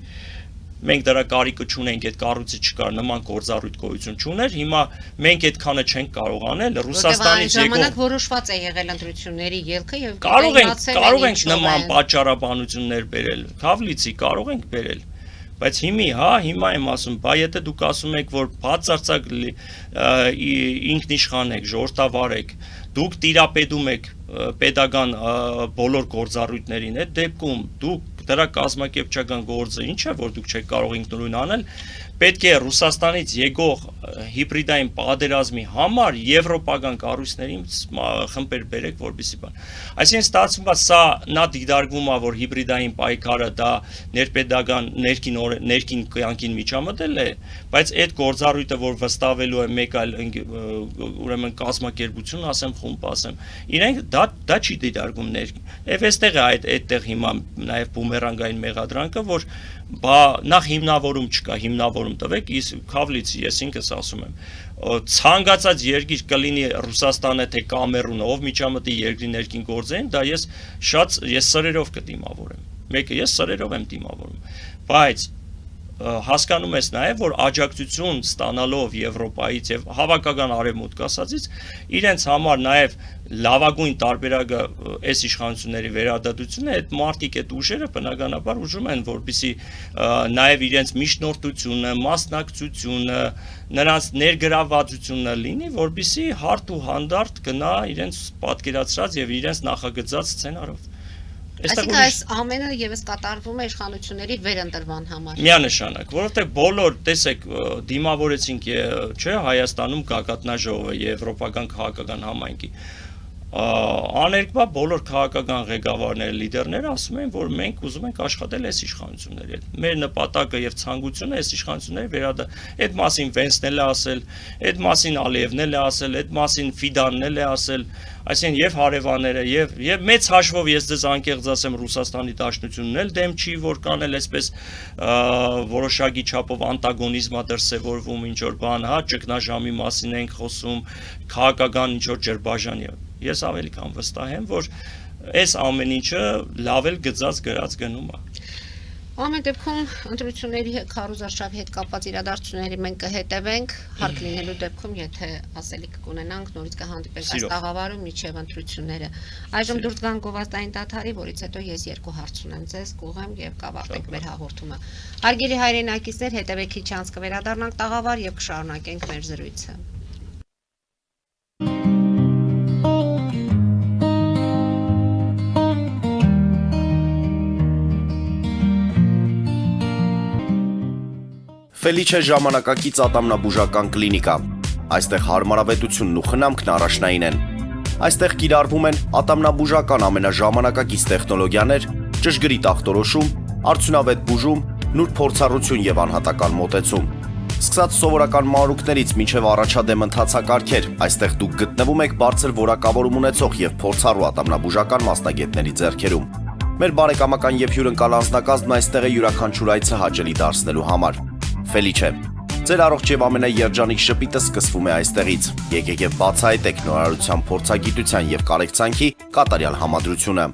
մենք դրա կարիքը չունենք, այդ կառույցը չկար, նման գործառույթ գոյություն չուներ, հիմա մենք այդքանը չենք կարող անել, Ռուսաստանից եկող ժամանակ որոշված է եղել ընտրությունների ելքը եւ կարող ենք նման պատճառաբանություններ բերել, Քավլիցի կարող ենք բերել, բայց հիմա եմ ասում, բա եթե դուք ասում եք, որ բացարձակ ինքնիշխան եք, ժողովրդավար եք, դուք տիրապետում եք պետական բոլոր գործառույթներին, այդ դեպքում դուք դրա կազմակերպչական գործը ինչ է, որ դուք չեք կարող ինքնուրույն անել, պետք է Ռուսաստանից եկող հիբրիդային պատերազմի համար եվրոպական կառույցների խմբեր բերեք, որպեսզի բան։ Այսինքն ստացվում է սա նա դիտարկվում է, որ հիբրիդային պայքարը դա ներպետական ներքին կյանքին միջամտել է, բայց այդ գործառույթը, որ վստահվելու է մեկ այլ ուրեմն կազմակերպություն, ասեմ, խումբ ասեմ, իրենք դա չի դիտարկում ներքին։ Եվ այստեղ է այդտեղ հիմա նաև բումերանգային մեղադրանքը, որ նախ հիմնավորում չկա, հիմնավորում տվեք, Քավլիցի ես ինքս ասում եմ, ցանկացած երկիր կլինի Ռուսաստանը թե Կամերունը, ով միջամտի երկրի ներքին գործերին, դա ես սրերով կդիմավորեմ, մեկը ես սրերով եմ դիմավորում, բայց հասկանում ես նաև, որ աջակցություն ստանալով Եվրոպայից եւ հավաքական արևմուտք ասածից, իրենց համար նաև լավագույն տարբերակը այս իշխանությունների վերադատությունը, այդ մարտիկ այդ ուժերը բնականաբար ուժում են, որպեսզի նաև իրենց միջնորդությունը, մասնակցությունը, նրանց ներգրավվածությունը լինի, որպեսզի հարթ ու հանդարտ գնա իրենց պատկերացրած եւ իրենց նախագծած սցենարով։ Այսինքն այս ամենը եւս կատարվում է իշխանությունների վերընտրման համար։ Միանշանակ, որովհետեւ բոլոր, տեսեք, դիմավորեցինք, չէ, Հայաստանում գագաթնաժողովը եվրոպական քաղաքական համայնքի աներկբա բոլոր քաղաքական ղեկավարները, լիդերները ասում են, որ մենք ուզում ենք աշխատել այս իշխանությունների հետ։ Մեր նպատակը եւ ցանկությունը այս իշխանությունների վերադարձ։ Այդ մասին Վենսն էլ է ասել, այդ մասին Ալիևն էլ է ասել, այդ մասին Ֆիդանն էլ է ասել, այսինքն եւ հարևանները եւ մեծ հաշվով ես դες անկեղծ ասեմ Ռուսաստանի Դաշնությունն էլ դեմ չի, որ կանել այսպես որոշակի չափով անտագոնիզմա դրսևորվում, ինչ որ բան, հա, ճգնաժամի մասին ենք խոսում, քաղաքական ինչ որ ջրբաժանի։ Ես ավելի քան վստահ եմ, որ այս ամեն ինչը լավ էլ գծած գրած գնում է։ Ամեն դեպքում ընտրությունների քարոզարշավի հետ կապված իրադարձությունների մենք կհետևենք, հարկ լինելու դեպքում, եթե ասելիք կունենանք, նորից կհանդիպենք այս տաղավարում միջև ընտրությունները։ Այժմ դուրս գան գովազդային դադարի, որից հետո ես երկու հարց ունեմ ձեզ, կուղեմ եւ կավարտենք մեր հաղորդումը։ Հարգելի հայրենակիցներ, հետևեք քիչ անց կվերադառնանք տաղավար եւ կշարունակենք մեր զրույցը։ Ֆելիչե ժամանակակից ատամնաբուժական կլինիկա։ Այստեղ հարմարավետությունն ու խնամքն առաջնային են։ Այստեղ կիրառվում են ատամնաբուժական ամենաժամանակակից տեխնոլոգիաներ, ճշգրիտ ախտորոշում, արդյունավետ բուժում, նուրբ փորձառություն եւ անհատական մոտեցում։ Սկսած սովորական մանրուքներից մինչև առաջադեմ ընթացակարգեր, այստեղ դուք գտնվում եք բարձր որակավորում ունեցող եւ փորձառու ատամնաբուժական մասնագետների ձեռքերում։ Մեր բարեկամական եւ հյուրընկալ անձնակազմն այստեղ է յուրաքանչյուր այցը հաճելի դարձնելու համար։ Ֆելիչե, ձեր առողջ եւ ամենաերջանիկ շպիտը սկսվում է այստեղից։ Եկեք եւ բացահայտեք նորարարության փորձագիտության եւ կարեկցանքի կատարյալ համադրությունը։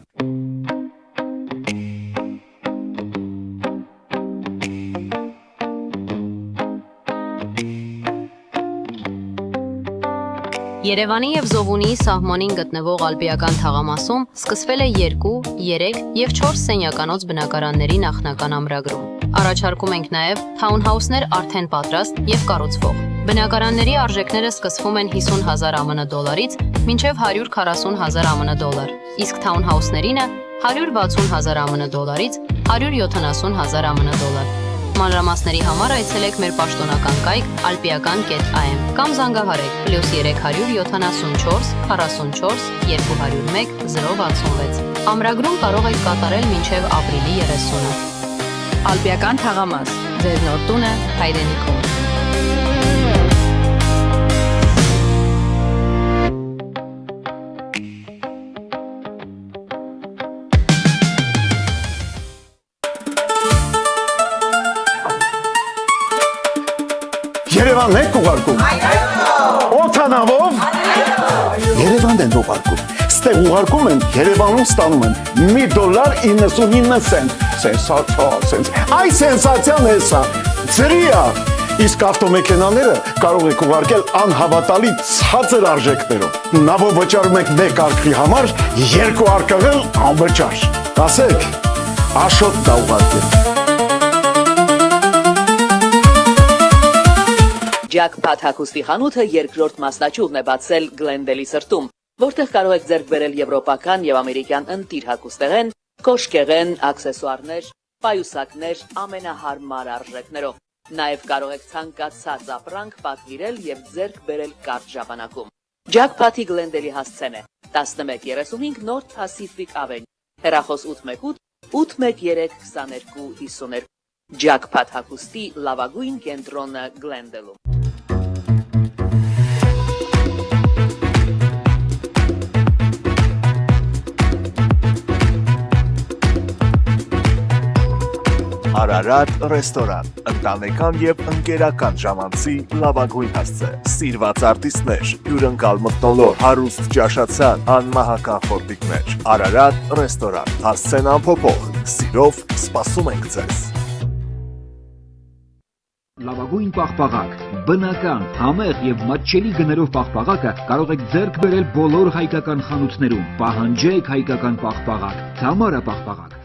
Երևանի եւ Զովունիի սահմանին գտնվող ալպիական թաղամասում սկսվել է 2, 3 եւ 4 սենյականոց բնակարանների նախնական ամրագրում։ Առաջարկում ենք նաեւ թաունհաուսներ արդեն պատրաստ եւ կառուցվող։ Բնակարանների արժեքները սկսվում են 50,000 ԱՄՆ դոլարից մինչև 140,000 ԱՄՆ դոլար, իսկ թաունհաուսներինը 160,000 ԱՄՆ դոլարից 170,000 ԱՄՆ դոլար։ Մանրամասների համար այցելեք մեր պաշտոնական կայք alpiakan.am կամ զանգահարեք +374 44 201 066։ Ամրագրում կարող եք կատարել մինչև ապրիլի 30-ը։ Ալպիական թաղամաս, ձեր նոր տունը հայրենիքում։ Երևանն եք ուղարկում։ Օթանավով։ Երևանն են ուղարկում։ այստեղ ուղարկում են, Երևանում ստանում են $1.99 սենտ։ Այ սենսացիան է սա, ծրի է։ Իսկ ավտոմեքենաները կարող եք ուղարկել անհավատալի ցածր արժեքներով։ Նավով վճարում եք 1 արկղի համար, 2 արկղել անվճար։ Ասեք, Աշոտ դա ուղարկել։ Jackpot հագուստի խանութը երկրորդ մասնաճյուղն է բացել Գլենդելի սրտում, որտեղ կարող եք ձեռք բերել եվրոպական եւ ամերիկյան ընտիր հագուստեղեն, կոշկեղեն, աքսեսուարներ, պայուսակներ ամենահարմար արժեքներով։ Նաև կարող եք ցանկացած ապրանք պատվիրել եւ ձեռք բերել կարճ ժամանակում։ Jackpot-ի Գլենդելի հասցեն է 1135 North Pacific Avenue, հեռախոս 818 813 2252։ Jackpot հագուստի լավագույն կենտրոնը Գլենդելում։ Արարատ ռեստորան, ընտանեկան եւ ընկերական ժամանցի լավագույն հասցե, սիրված արտիստներ, հյուրընկալ մթնոլորտ, հարուստ ճաշացան, անմահական խորտիկներ։ Արարատ ռեստորան, հասցեն անփոփոխ, սիրով սպասում ենք ձեզ։ Լավագույն պաղպաղակ, բնական, համեղ եւ մատչելի գներով պաղպաղակը կարող եք ձեռք բերել բոլոր հայկական խանութներում։ Պահանջեք հայկական պաղպաղակ, Թամարա պաղպաղակ։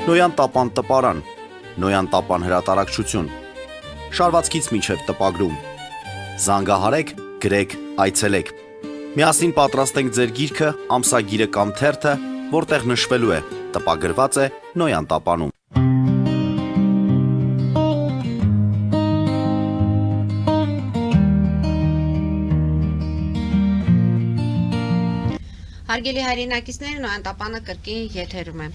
Նոյան տապան տպարան, Նոյան տապան հրատարակչություն, շարվածքից մինչև տպագրում, զանգահարեք, գրեք, այցելեք, միասին պատրաստենք ձեր գիրքը, ամսագիրը կամ թերթը, որտեղ նշվելու է, տպագրված է Նոյան տապանում։ Հարգելի հայրենակիցներ, Նոյան տապանը կրկին եթերում է։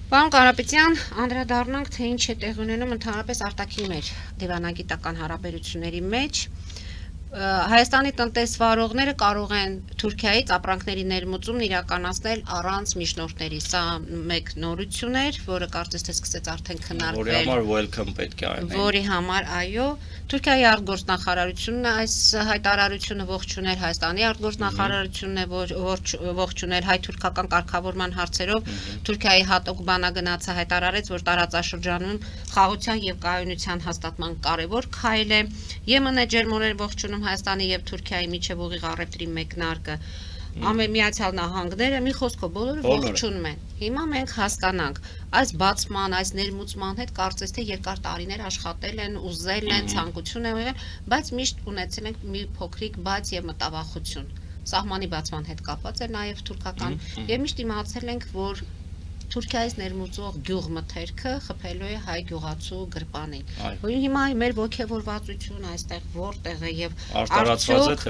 Պարոն Կարապետյան, անդրադառնանք, թե ինչ է տեղ ունենում ընդհանրապես արտաքին մեր դիվանագիտական հարաբերությունների մեջ։ Հայաստանի տնտեսվարողները կարող են Թուրքիայից ապրանքների ներմուծումն իրականացնել առանց միջնորդների։ Սա մեկ նորություն էր, որը կարծես թե սկսեց արդեն քննարկվել։ Որի համար welcome պետք է այն։ Որի համար, այո, Թուրքիայի արտգործնախարարությունն այս հայտարարությունը ողջունել, Հայաստանի արտգործնախարարությունն է ողջունել, հայ-թուրքական կարգավորման հարցերով Թուրքիայի հատուկ բանագնացը հայտարարեց, որ տարածաշրջանում խաղաղության եւ կայունության հաստատման կարևոր քայլ է։ ԵՄՆ ջերմորեն ողջունում Հայաստանի եւ Թուրքիայի միջև ուղիղ առևտրի մեկնարկը։ Միացյալ Նահանգները մի խոսքով բոլորը ողջունում են։ Հիմա մենք հասկանանք, այս բացման, այս ներմուծման հետ կարծես թե երկար տարիներ աշխատել են, ուզել են, ցանկություն են եղել, բայց միշտ ունեցել ենք մի փոքրիկ բաց եւ մտավախություն։ Սահմանի բացման հետ կապված է նաեւ թուրքական եւ միշտ իմացել ենք, որ Թուրքիայից ներմուծող գյուղմթերքը խփելու է հայ գյուղացու գրպանին։ Հիմա մեր ողջավորվածությունը այստեղ որտեղ է եւ արդյոք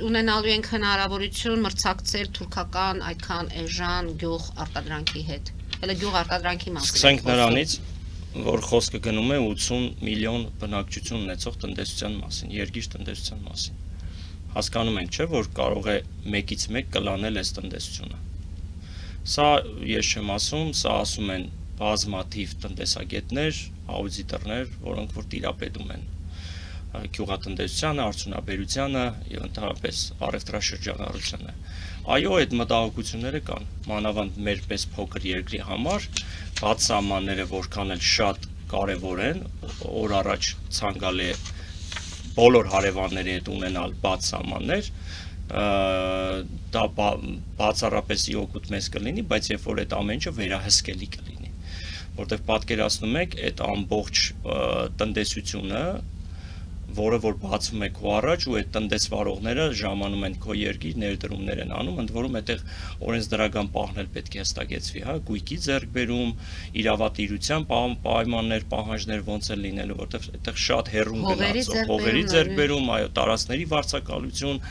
ունենալու ենք հնարավորություն մրցակցել թուրքական այդքան էժան գյուղ արտադրանքի հետ։ Հələ գյուղ արտադրանքի մասին։ Սկսենք նրանից, որ խոսքը գնում է 80 միլիոն բնակչություն ունեցող տնտեսության մասին, երկիր տնտեսության մասին։ Հասկանում ենք, չէ՞, որ կարող է մեկից մեկ կլանել այս տնտեսությունը։ Սա ես չեմ ասում, սա ասում են բազմաթիվ տնտեսագետներ, աուդիտորներ, որոնք որ տիրապետում են գյուղատնտեսությանը, արդյունաբերությանը եւ ընդհանրապես առևտրաշրջանառությանը։ Այո, այդ մտահոգությունները կան, մանավանդ մեր պես փոքր երկրի համար, բաց սահմանները որքան էլ շատ կարեւոր են, օր առաջ ցանկալի է բոլոր հարևանների հետ ունենալ բաց սահմաններ, դա բացառապես իօգուտ մեզ կլինի, բայց երբ որ այդ ամեն ինչը վերահսկելի կլինի, որտեղ պատկերացնում եք այդ ամբողջ տնտեսությունը, որը որ բացվում է քո առաջ ու այդ տնտեսվարողները ժամանում են քո երկիր, ներդրումներ են անում, ընդ որում այդտեղ օրենսդրական պահն էլ պետք է հստակեցվի, հա, գույքի ձեռքբերում, իրավատիրության պայմաններ, պահանջներ ոնց է լինելու, որտեղ այդտեղ շատ հեռուն գնացող հողերի ձեռքբերում, այո, տարածքների վարձակալություն,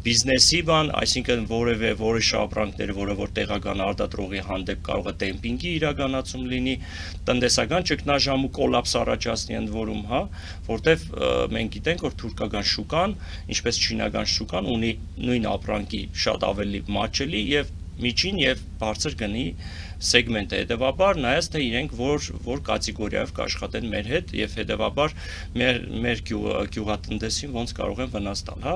բիզնեսի բան, այսինքն որոշ ապրանքները, որը որ տեղական արտադրողի հանդեպ կարող է դեմպինգի իրականացում լինի, տնտեսական ճգնաժամ ու կոլապս առաջացնի ընդ որում, հա, որտեվ մենք գիտենք, որ թուրքական շուկան, ինչպես չինական շուկան ունի նույն ապրանքի շատ ավելի մատչելի եւ միջին եւ բարձր գնի սեգմենտ է, հետեւաբար նայած թե իրենք որ կատեգորիայով կաշխատեն մեր հետ եւ հետեւաբար մեր գյուղատնտեսին ոնց կարող են վնաս տալ, հա,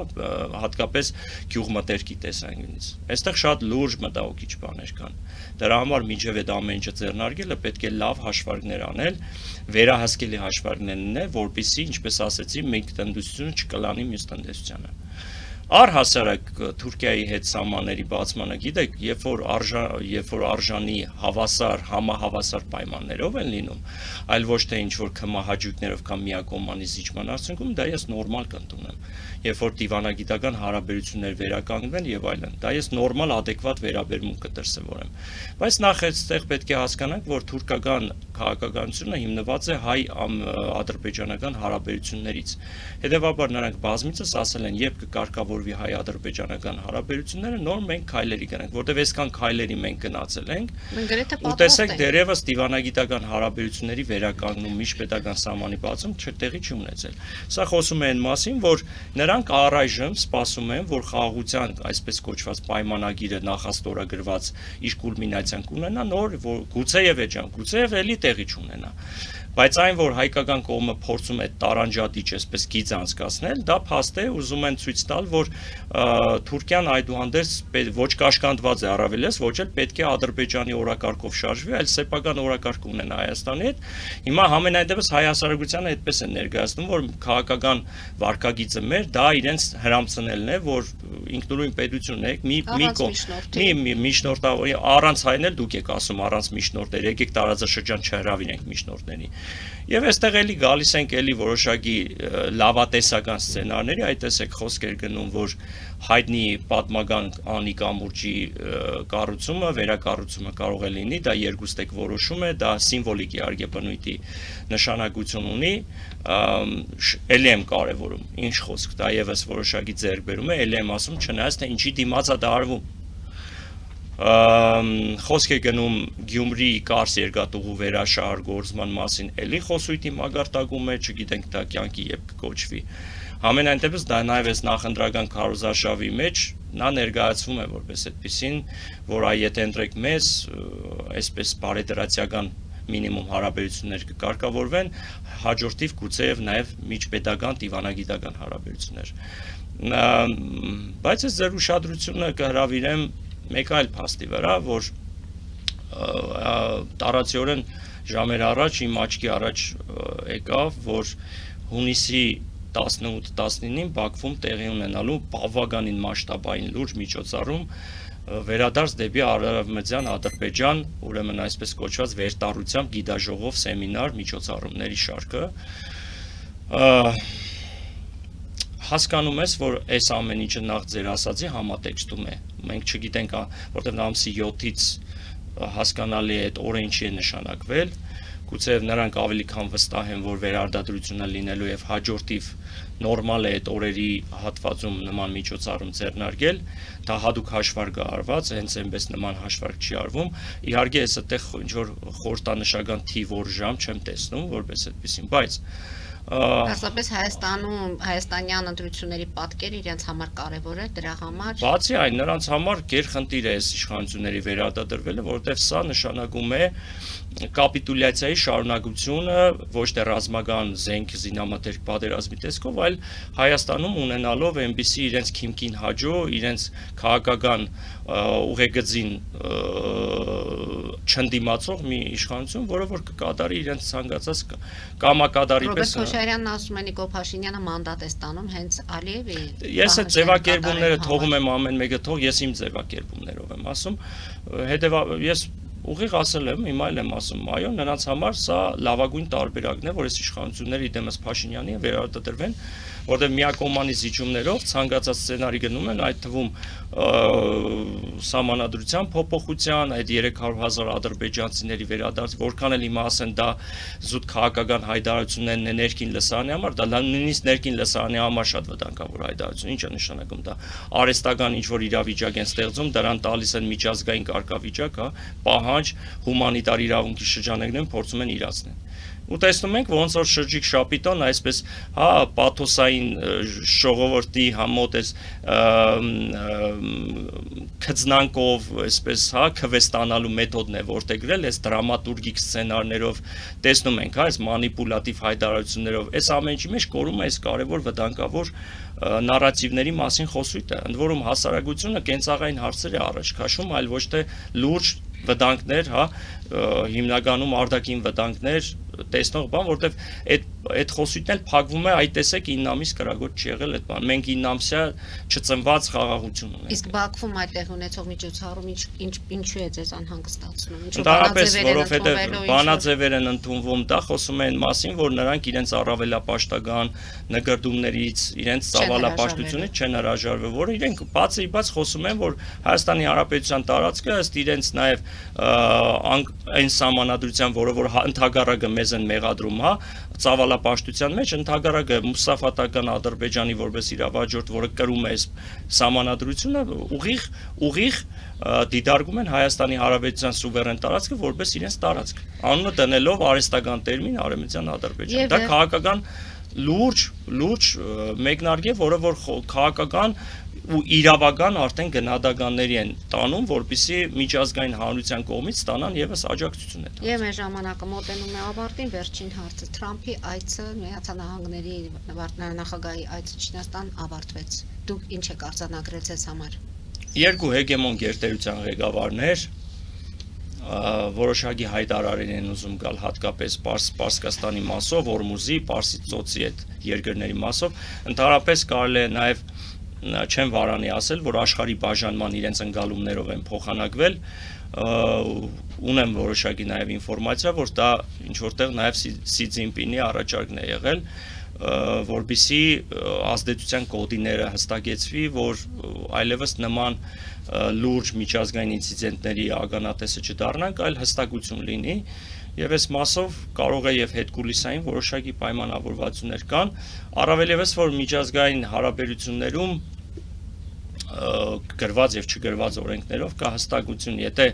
հատկապես գյուղմտերքի տեսանկյունից։ Այստեղ շատ լուրջ մտահոգիչ բաներ կան։ Դրա համար մինչև այդ ամեն ինչը ձեռնարկելը պետք է լավ հաշվարկներ անել, վերահսկելի հաշվարկներ, որպեսզի, ինչպես ասեցի, մեկ տնտեսությունը չկլանի մյուս տնտեսությանը։ Առհասարակ Թուրքիայի հետ սահմանների բացմանը, գիտեք, երբ որ արժանի հավասար, համահավասար պայմաններով են լինում, այլ ոչ թե ինչ-որ քմահաճույքներով կամ միակողմանի զիջման արդյունքում, դա ես նորմալ կընդունեմ։ Երբ որ դիվանագիտական հարաբերություններ վերականգնվեն եւ այլն, դա ես նորմալ adekvat վերաբերմունք կդրսևորեմ։ Բայց նախ այստեղ պետք է հասկանանք, որ թուրքական քաղաքականությունը հիմնված է հայ-ադրբեջանական հարաբերություններից։ Հետևաբար նրանք բազմիցս ասել են, երբ կկարգավորվի հայ-ադրբեջանական հարաբերությունները, նոր մենք քայլերի գնանք, որտեղ այսքան քայլերի մենք գնացել ենք։ Ու տեսեք, դերևս դիվանագիտական հարաբերությունների վերականգնում միջպետական սահմանի բացում տեղի չի ունեցել։ Սա խոսում է այն մասին, որ նրանք առայժմ սպասում են, որ խաղաղության այսպես կոչված պայմանագիրը նախաստորագրված իր կուլմինացիան կունենա, նոր գուցեև էջան, գուցեև էլի տեղի չունենա։ Բայց այն, որ հայկական կողմը փորձում է տարանջատիչ այսպես գիծ անցկացնել, դա փաստ է, ուզում են ցույց տալ, որ Թուրքիան այդուհանդերձ ոչ կաշկանդված է առավելես, ոչ էլ պետք է Ադրբեջանի օրակարգով շարժվի, այլ սեփական օրակարգ ունենա Հայաստանի հետ։ Հիմա համենայնդեպս հայ հասարակությանը այդպես են ներկայացնում, որ քաղաքական վարկագիծը մեր դա իրենց հրամցնելն է, որ ինքնուրույն պետություն եք, մի միջնորդավոր առանց հայն էլ դուք եք ասում առանց միջնորդներ, եկեք տարածաշրջան չհրավիրենք միջնորդների։ Եվ այստեղ էլի գալիս ենք էլի որոշակի լավատեսական սցենարների, այդ տեսեք խոսք էր գնում, որ հայտնի պատմական անի կամուրջի կառուցումը, վերակառուցումը կարող է լինի, դա երկուստեք որոշում է, դա սիմվոլիկ իհարկե բնույթի նշանակություն ունի, էլի եմ կարևորում, ինչ խոսք, դա եւս որոշակի ձեռքբերում է, էլի եմ ասում, չնայած թե ինչի դիմաց է դա արվում։ Խոսք է գնում Գյումրի Կարս երկաթուղու վերաշահարկման մասին, էլի խոսույթի մագարտակում է, չգիտենք դա կյանքի երբ կկոչվի։ Համենայնդեպս դա նաև այս նախընտրական քարոզարշավի մեջ նա ներկայացվում է որպես այդպեսին, որ եթե ընտրեք մեզ, այսպես բարեդրացիական մինիմում հարաբերություններ կկարգավորվեն, հաջորդիվ գուցեև նաև միջպետական դիվանագիտական հարաբերություններ։ Բայց այս ձեր ուշադրությունը կհրավիրեմ մեկ այլ փաստի վրա, որ տարածիորեն ժամեր առաջ իմ աչքի առաջ եկավ, որ հունիսի 18-19-ին Բաքվում տեղի ունենալու բավականին մասշտաբային լուրջ միջոցառում վերադարձ դեպի Արևմտյան Ադրբեջան, ուրեմն այսպես կոչված վերտառությամբ գիտաժողով սեմինար միջոցառումների շարքը հասկանում ես, որ այս ամեն ինչը նախ ձեր ասածի համատեքստում է։ Մենք չգիտենք, որտեղ ամսի 7-ից հասկանալի է այդ օրը ինչի է նշանակվել, գուցեև նրանք ավելի քան վստահ են, որ վերարտադրությունը լինելու եւ հաջորդիվ նորմալ է այդ օրերի հատվածում նման միջոցառում ձեռնարկել, դա հadoop հաշվարկ է արված, հենց այնպես նման հաշվարկ չի արվում։ Իհարկե, ես այդտեղ ինչ որ խորհրդանշական թիվ օր ժամ չեմ տեսնում, որպես այդպեսին, բայց Հաստատապես Հայաստանում հայաստանյան ընտրությունների պատկերը իրենց համար կարևոր է, դրա համար բացի այն նրանց համար գերխնդիր է այս իշխանությունների վերարտադրվելը, որովհետև սա նշանակում է կապիտուլյացիայի շարունակությունը ոչ թե ռազմական զենք զինամթերք պատերազմի տեսքով, այլ Հայաստանում ունենալով այնպիսի իրենց քիմքին հաջո, իրենց քաղաքական ուղեգծին չընդդիմացող մի իշխանություն, որը որ կկատարի իրենց ցանկացած կամակադարի պես Քոչարյանն ասում է Նիկոլ Փաշինյանը մանդատ է ստանում հենց Ալիևի։ Ես այդ ձևակերպումները թողում եմ ամեն մեկը թող, ես իմ ձևակերպումներով եմ ասում, հետևաբար ես ուղիղ ասել եմ, հիմա էլ եմ ասում, այո, նրանց համար սա լավագույն տարբերակն է, որ այս իշխանությունները դեմս Փաշինյանին վերարտադրվեն, որտեղ միակողմանի զիջումներով ցանկացած սցենարի գնում են, այդ թվում սահմանադրության փոփոխության, այդ 300,000 ադրբեջանցիների վերադարձ, որքան էլ հիմա ասեն դա զուտ քաղաքական հայտարարություններն է ներքին լսարանի համար, դա նույնիսկ ներքին լսարանի համար շատ վտանգավոր հայտարարություն, ինչ է նշանակում դա արհեստական ինչ որ իրավիճակ են ստեղծում, դրան տալիս են միջազգային կարգավիճակ, հա, պահանջ հումանիտար իրավունքի շրջանակներում փորձում են իրացնել։ ու տեսնում ենք ոնց որ շրջիկ շապիտոն այսպես պաթոսային ժողովրդի համոտ էս քծնանկով այսպես քվեստանալու մեթոդն է որտեգրել այս դրամատուրգիկ սցենարներով տեսնում ենք այս մանիպուլատիվ հայտարարություններով այս ամենի մեջ կորում է այս կարևոր վտանգավոր նարատիվների մասին խոսույթը ընդ որում հասարակությունը կենցաղային հարցեր է առաջ քաշում այլ ոչ թե լուրջ վտանգներ հիմնականում արտաքին վտանգներ տեսնող բան որտեվ այդ խոսույթն էլ փակվում է այ տեսեք 9 ամիս կրակոտ չի եղել այդ բան մենք 9 ամսյա չծնված խաղաղություն ունենք իսկ Բաքվում այդտեղ ունեցող միջոցառում ինչու է ձեզ անհանգստացնում ընդհանրապես որովհետև բանաձևեր են ընդունվում դա խոսում է այն մասին որ նրանք իրենց առավելապաշտական նկրդումներից իրենց ծավալապաշտությունից չեն հրաժարվել որը իրենք բացի բաց խոսում են որ Հայաստանի Հանրապետության տարածքը ըստ իրենց նաև այն սահմանադրության որը որ ընդհանրակը մեզ են մեղադրում ծավալապաշտության մեջ ընդհանրակը մուսաֆատական Ադրբեջանի որպես իրավաճորդ որը կրում է այս սահմանադրությունը ուղիղ դիտարկում են Հայաստանի Հանրապետության սուվերեն տարածքը որպես իրենց տարածք անունը դնելով արհեստական տերմին Արևմտյան Ադրբեջան դա քաղաքական լուրջ մեկնարկ է որը որ քաղաքական ու իրավական արդեն գնահատականների են տանում, որպեսզի միջազգային հանրության կողմից ստանան եւս աջակցություն է տալիս։ Եվ մեր ժամանակը մոտենում է ավարտին, վերջին հարցը Թրամփի այցը Միացյալ Նահանգների նախագահի այցը Չինաստան ավարտվեց։ Դուք ինչ եք արձանագրել ձեզ համար։ Երկու հեգեմոն գերտերության ղեկավարներ որոշակի հայտարարին են ուզում գալ հատկապես Պարսկաստանի մասով, Օրմուզի, Պարսից ծոցի այդ երկրների մասով, ընդհանրապես կարելի է նաև չեմ վարանի ասել, որ աշխարհի բաժանման իրենց ընկալումներով են փոխանակվել, ունեմ որոշակի նաև ինֆորմացիա, որ դա ինչ որտեղ նաև Սի Ցզինպինի առաջարկն է եղել, որբիսի ազդեցության կոդիները հստակեցվի, որ այլևս նման լուրջ միջազգային ինցիդենտների ականատեսը չդառնանք, այլ հստակություն լինի եւ այս մասով կարող է եւ հետկուլիսային որոշակի պայմանավորվածություններ կան, առավել եւս որ միջազգային հարաբերություններում գրված եւ չգրված օրենքներով կա հստակություն, եթե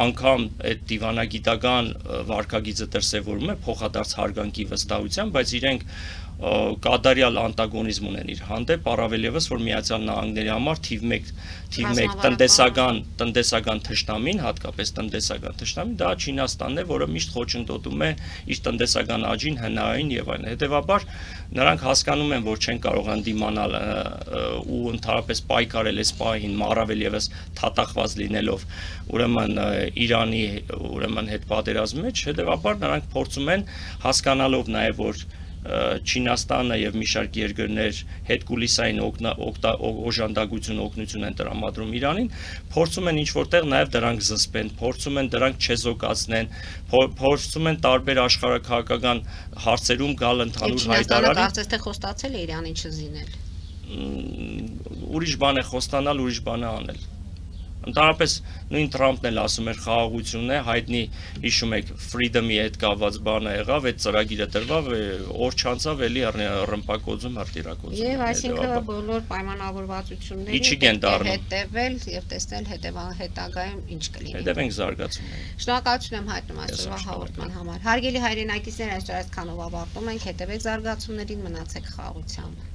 անգամ այդ դիվանագիտական վարկագիծը դրսևորում է փոխադարձ հարգանքի վստահությամբ, բայց իրենք կադարյալ անտագոնիզմ ունեն իր հանդեպ, առավել եւս որ Միացյալ Նահանգների համար թիվ 1 տնտեսական թշնամին, հատկապես տնտեսական թշնամին, դա Չինաստանն է, որը միշտ խոչընդոտում է իր տնտեսական աճին, հնային եւ այլն։ Հետեւաբար նրանք հասկանում են, որ չեն կարող հանդիմանալ ու ընդհանրապես պայքարել այս պահին, առավել եւս թաթախված լինելով, ուրեմն Իրանի հետ պատերազմի մեջ, հետեւաբար նրանք փորձում են հասկանալով նաեւ որ Չինաստանը եւ մի շարք երկրներ հետկուլիսային օժանդակություն օգնություն են տրամադրում Իրանին, փորձում են ինչ որտեղ նաեւ դրանք զսպեն, փորձում են դրանք չեզոքացնեն, փորձում են տարբեր աշխարհակահաղական հարցերում գալ ընդհանուր հայտարարի։ Կարծես թե խոստացել է Իրանին չզինել։ Ուրիշ բան է խոստանալ, ուրիշ բան է անել։ Ընդհանրապես նույն Թրամփն էլ ասում էր խաղաղությունն է, հայտնի հիշում եք Freedom-ի հետ կապված բանը եղավ, այդ ծրագիրը դրվավ, օր չանցավ էլի ռմպակոծում հրտիրակոծում։ Եվ այսինքն բոլոր պայմանավորվածությունների հետևել եւ տեսնել հետագայում ինչ կլինի։ Հետևենք զարգացումներին։ Շնորհակալություն եմ հայտնում այսօրվա հաղորդման համար։ Հարգելի հայրենակիցներ, այսօր այսքանով ավարտում ենք, հետևեք զարգացումներին, մնացեք խաղաղությամբ։